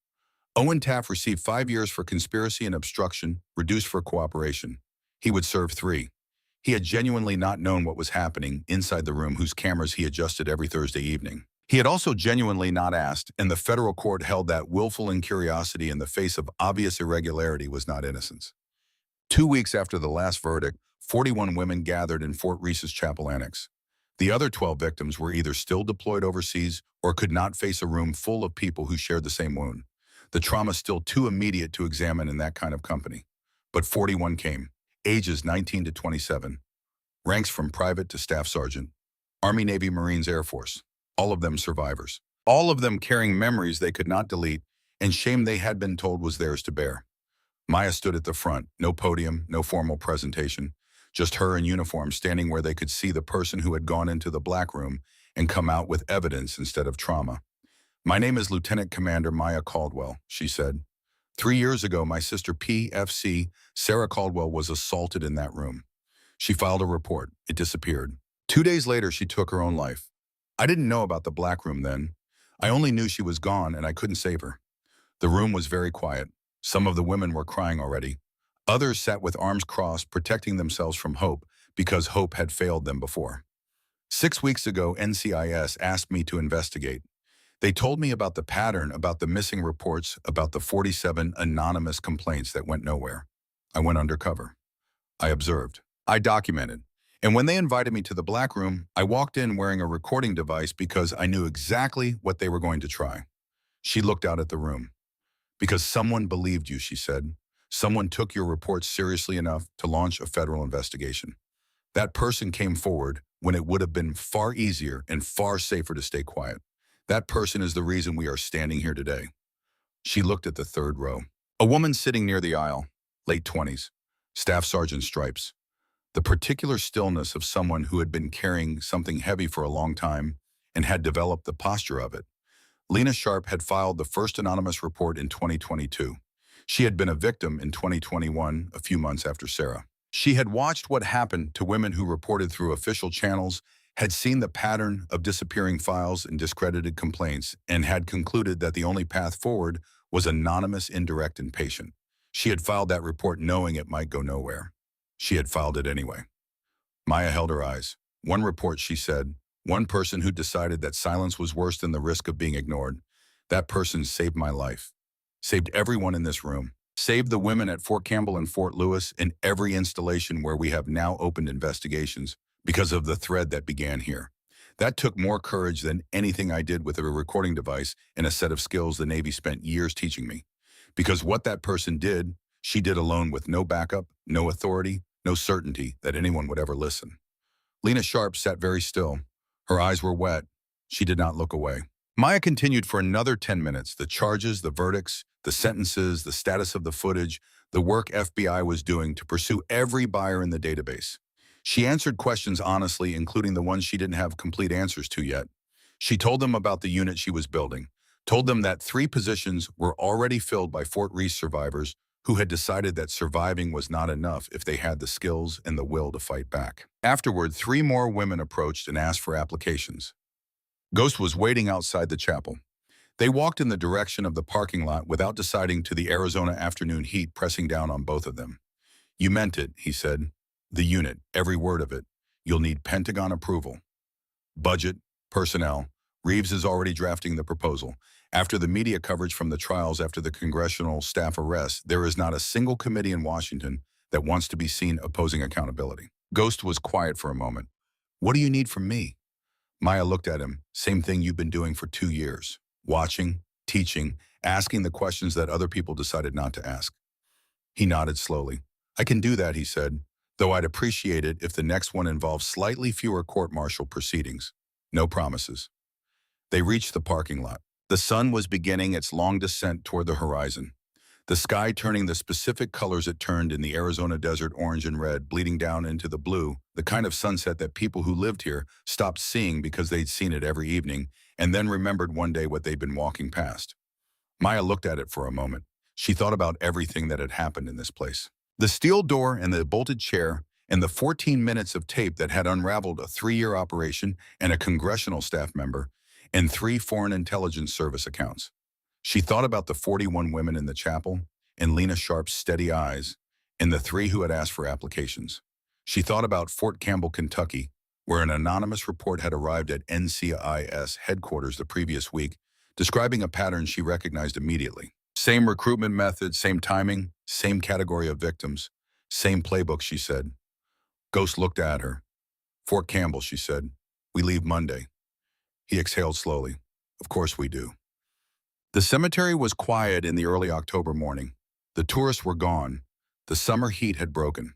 Owen Taft received 5 years for conspiracy and obstruction, reduced for cooperation. He would serve 3. He had genuinely not known what was happening inside the room whose cameras he adjusted every Thursday evening. He had also genuinely not asked, and the federal court held that willful incuriosity in the face of obvious irregularity was not innocence. 2 weeks after the last verdict, 41 women gathered in Fort Reese's Chapel Annex. The other 12 victims were either still deployed overseas or could not face a room full of people who shared the same wound. The trauma still too immediate to examine in that kind of company. But 41 came. ages 19 to 27, ranks from private to staff sergeant, Army, Navy, Marines, Air Force, all of them survivors. All of them carrying memories they could not delete and shame they had been told was theirs to bear. Maya stood at the front, no podium, no formal presentation, just her in uniform standing where they could see the person who had gone into the black room and come out with evidence instead of trauma. "My name is Lieutenant Commander Maya Caldwell," she said. "3 years ago, my sister PFC, Sarah Caldwell, was assaulted in that room. She filed a report. It disappeared. 2 days later, she took her own life. I didn't know about the black room then. I only knew she was gone and I couldn't save her. The room was very quiet. Some of the women were crying already. Others sat with arms crossed, protecting themselves from hope because hope had failed them before. 6 weeks ago, NCIS asked me to investigate. They told me about the pattern, about the missing reports, about the 47 anonymous complaints that went nowhere. I went undercover. I observed. I documented. And when they invited me to the black room, I walked in wearing a recording device because I knew exactly what they were going to try." She looked out at the room. "Because someone believed you," she said. "Someone took your reports seriously enough to launch a federal investigation. That person came forward when it would have been far easier and far safer to stay quiet. That person is the reason we are standing here today." She looked at the third row. A woman sitting near the aisle, late 20s, staff sergeant stripes. The particular stillness of someone who had been carrying something heavy for a long time and had developed the posture of it. Lena Sharp had filed the first anonymous report in 2022. She had been a victim in 2021, a few months after Sarah. She had watched what happened to women who reported through official channels, had seen the pattern of disappearing files and discredited complaints, and had concluded that the only path forward was anonymous, indirect, and patient. She had filed that report knowing it might go nowhere. She had filed it anyway. Maya held her eyes. "One report," she said, "one person who decided that silence was worse than the risk of being ignored. That person saved my life. Saved everyone in this room. Saved the women at Fort Campbell and Fort Lewis and every installation where we have now opened investigations because of the thread that began here. That took more courage than anything I did with a recording device and a set of skills the Navy spent years teaching me. Because what that person did, she did alone with no backup, no authority, no certainty that anyone would ever listen." Lena Sharp sat very still. Her eyes were wet. She did not look away. Maya continued for another 10 minutes, the charges, the verdicts, the sentences, the status of the footage, the work FBI was doing to pursue every buyer in the database. She answered questions honestly, including the ones she didn't have complete answers to yet. She told them about the unit she was building, told them that 3 positions were already filled by Fort Reese survivors who had decided that surviving was not enough if they had the skills and the will to fight back. Afterward, 3 more women approached and asked for applications. Ghost was waiting outside the chapel. They walked in the direction of the parking lot without deciding to the Arizona afternoon heat pressing down on both of them. "You meant it," he said. "The unit, every word of it. You'll need Pentagon approval. Budget, personnel. Reeves is already drafting the proposal. After the media coverage from the trials after the congressional staff arrests, there is not a single committee in Washington that wants to be seen opposing accountability." Ghost was quiet for a moment. "What do you need from me?" Maya looked at him. "Same thing you've been doing for 2 years. Watching, teaching, asking the questions that other people decided not to ask." He nodded slowly. "I can do that," he said, "though I'd appreciate it if the next one involves slightly fewer court-martial proceedings. No promises." They reached the parking lot. The sun was beginning its long descent toward the horizon. The sky turning the specific colors it turned in the Arizona desert, orange and red, bleeding down into the blue, the kind of sunset that people who lived here stopped seeing because they'd seen it every evening, and then remembered one day what they'd been walking past. Maya looked at it for a moment. She thought about everything that had happened in this place. The steel door and the bolted chair, and the 14 minutes of tape that had unraveled a 3-year operation and a congressional staff member, and 3 Foreign Intelligence Service accounts. She thought about the 41 women in the chapel, and Lena Sharp's steady eyes, and the 3 who had asked for applications. She thought about Fort Campbell, Kentucky, where an anonymous report had arrived at NCIS headquarters the previous week, describing a pattern she recognized immediately. Same recruitment method, same timing, same category of victims, same playbook, she said. Ghost looked at her. "Fort Campbell," she said. "We leave Monday." He exhaled slowly. "Of course we do." The cemetery was quiet in the early October morning. The tourists were gone. The summer heat had broken.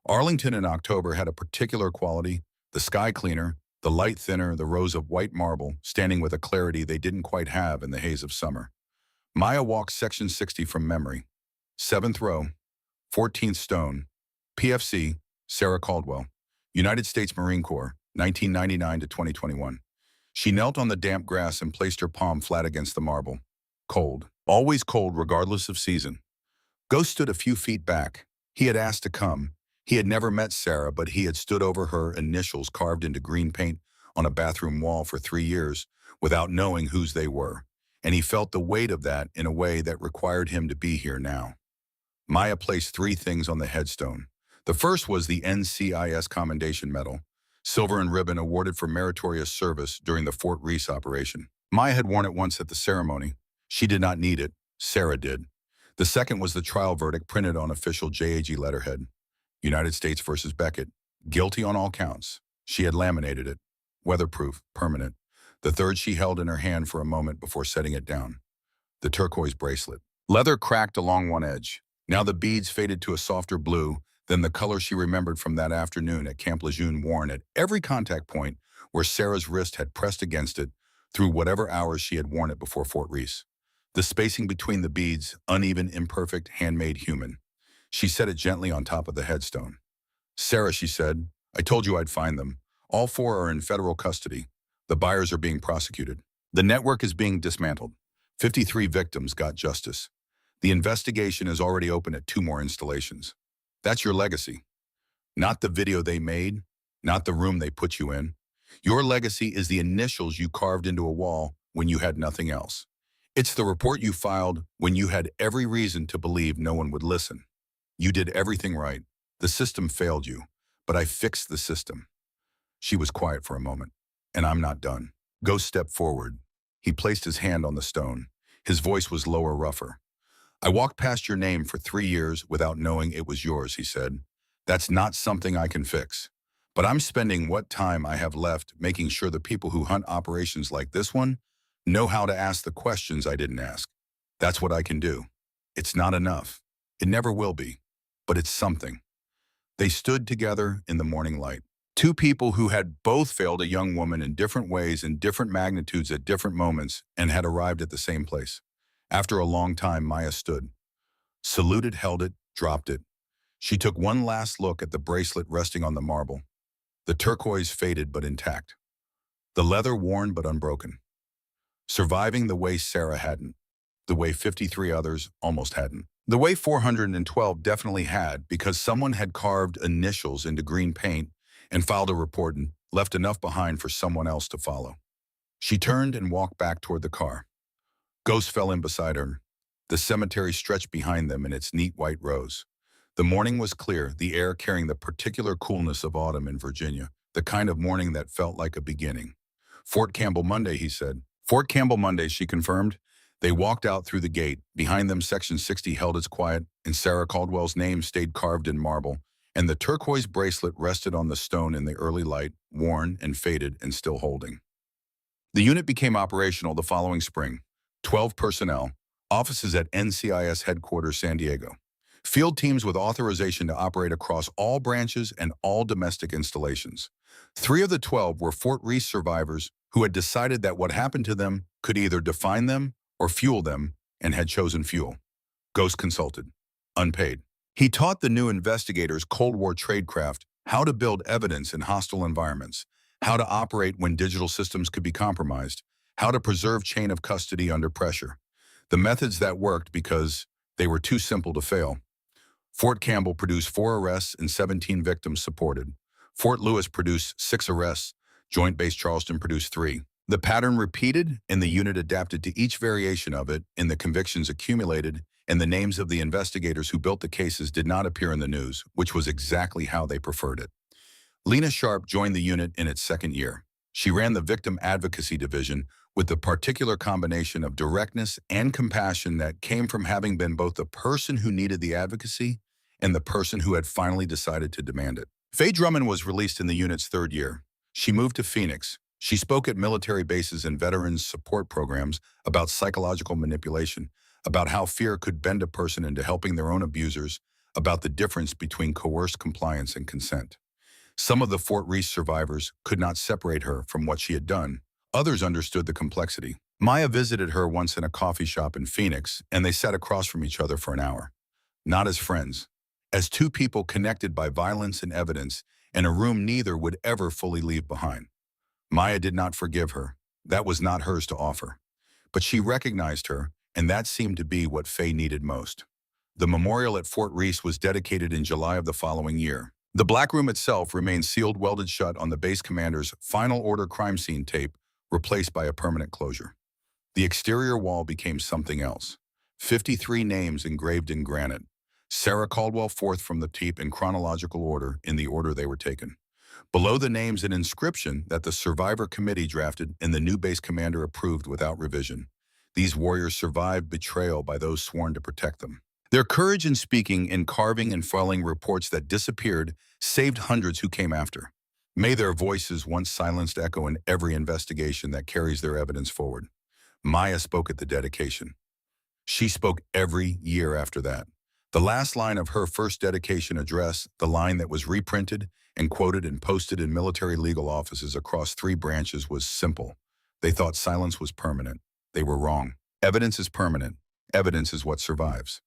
Arlington in October had a particular quality, the sky cleaner, the light thinner, the rows of white marble, standing with a clarity they didn't quite have in the haze of summer. Maya walked section 60 from memory. 7th row, 14th stone, PFC, Sarah Caldwell, United States Marine Corps, 1999 to 2021. She knelt on the damp grass and placed her palm flat against the marble. Cold. Always cold regardless of season. Ghost stood a few feet back. He had asked to come. He had never met Sarah, but he had stood over her initials carved into green paint on a bathroom wall for 3 years without knowing whose they were. And he felt the weight of that in a way that required him to be here now. Maya placed 3 things on the headstone. The first was the NCIS Commendation Medal, silver and ribbon awarded for meritorious service during the Fort Reese operation. Maya had worn it once at the ceremony. She did not need it. Sarah did. The second was the trial verdict printed on official JAG letterhead. United States versus Beckett. Guilty on all counts. She had laminated it. Weatherproof, permanent. The third she held in her hand for a moment before setting it down. The turquoise bracelet. Leather cracked along one edge. Now the beads faded to a softer blue than the color she remembered from that afternoon at Camp Lejeune, worn at every contact point where Sarah's wrist had pressed against it through whatever hours she had worn it before Fort Reese. The spacing between the beads, uneven, imperfect, handmade, human. She set it gently on top of the headstone. Sarah, she said, I told you I'd find them. All 4 are in federal custody. The buyers are being prosecuted. The network is being dismantled. 53 victims got justice. The investigation is already open at 2 more installations. That's your legacy. Not the video they made, not the room they put you in. Your legacy is the initials you carved into a wall when you had nothing else. It's the report you filed when you had every reason to believe no one would listen. You did everything right. The system failed you, but I fixed the system. She was quiet for a moment. And I'm not done. Ghost stepped forward. He placed his hand on the stone. His voice was lower, rougher. I walked past your name for 3 years without knowing it was yours, he said. That's not something I can fix. But I'm spending what time I have left making sure the people who hunt operations like this one know how to ask the questions I didn't ask. That's what I can do. It's not enough. It never will be. But it's something. They stood together in the morning light. 2 people who had both failed a young woman in different ways in different magnitudes at different moments and had arrived at the same place. After a long time, Maya stood. Saluted, held it, dropped it. She took one last look at the bracelet resting on the marble. The turquoise faded but intact. The leather worn but unbroken. Surviving the way Sarah hadn't. The way 53 others almost hadn't. The way 412 definitely had, because someone had carved initials into green paint and filed a report and left enough behind for someone else to follow. She turned and walked back toward the car. Ghost fell in beside her. The cemetery stretched behind them in its neat white rows. The morning was clear, the air carrying the particular coolness of autumn in Virginia, the kind of morning that felt like a beginning. Fort Campbell Monday, he said. Fort Campbell Monday, she confirmed. They walked out through the gate. Behind them, Section 60 held its quiet, and Sarah Caldwell's name stayed carved in marble, and the turquoise bracelet rested on the stone in the early light, worn and faded and still holding. The unit became operational the following spring. 12 personnel, offices at NCIS headquarters, San Diego. Field teams with authorization to operate across all branches and all domestic installations. 3 of the 12 were Fort Reese survivors who had decided that what happened to them could either define them or fuel them, and had chosen fuel. Ghost consulted. Unpaid. He taught the new investigators Cold War tradecraft, how to build evidence in hostile environments, how to operate when digital systems could be compromised, how to preserve chain of custody under pressure. The methods that worked because they were too simple to fail. Fort Campbell produced 4 arrests and 17 victims supported. Fort Lewis produced 6 arrests. Joint Base Charleston produced 3. The pattern repeated, and the unit adapted to each variation of it, and the convictions accumulated, and the names of the investigators who built the cases did not appear in the news, which was exactly how they preferred it. Lena Sharp joined the unit in its 2nd year. She ran the Victim Advocacy Division with the particular combination of directness and compassion that came from having been both the person who needed the advocacy and the person who had finally decided to demand it. Faye Drummond was released in the unit's 3rd year. She moved to Phoenix. She spoke at military bases and veterans support programs about psychological manipulation, about how fear could bend a person into helping their own abusers, about the difference between coerced compliance and consent. Some of the Fort Reese survivors could not separate her from what she had done. Others understood the complexity. Maya visited her once in a coffee shop in Phoenix, and they sat across from each other for an hour. Not as friends, as two people connected by violence and evidence in a room neither would ever fully leave behind. Maya did not forgive her. That was not hers to offer. But she recognized her, and that seemed to be what Faye needed most. The memorial at Fort Reese was dedicated in July of the following year. The Black Room itself remained sealed, welded shut on the base commander's final order crime scene tape, replaced by a permanent closure. The exterior wall became something else. 53 names engraved in granite. Sarah Caldwell forth from the tape in chronological order, in the order they were taken. Below the names, an inscription that the Survivor Committee drafted and the new base commander approved without revision. These warriors survived betrayal by those sworn to protect them. Their courage in speaking, in carving and filing reports that disappeared, saved hundreds who came after. May their voices, once silenced, echo in every investigation that carries their evidence forward. Maya spoke at the dedication. She spoke every year after that. The last line of her first dedication address, the line that was reprinted and quoted and posted in military legal offices across 3 branches, was simple. They thought silence was permanent. They were wrong. Evidence is permanent. Evidence is what survives.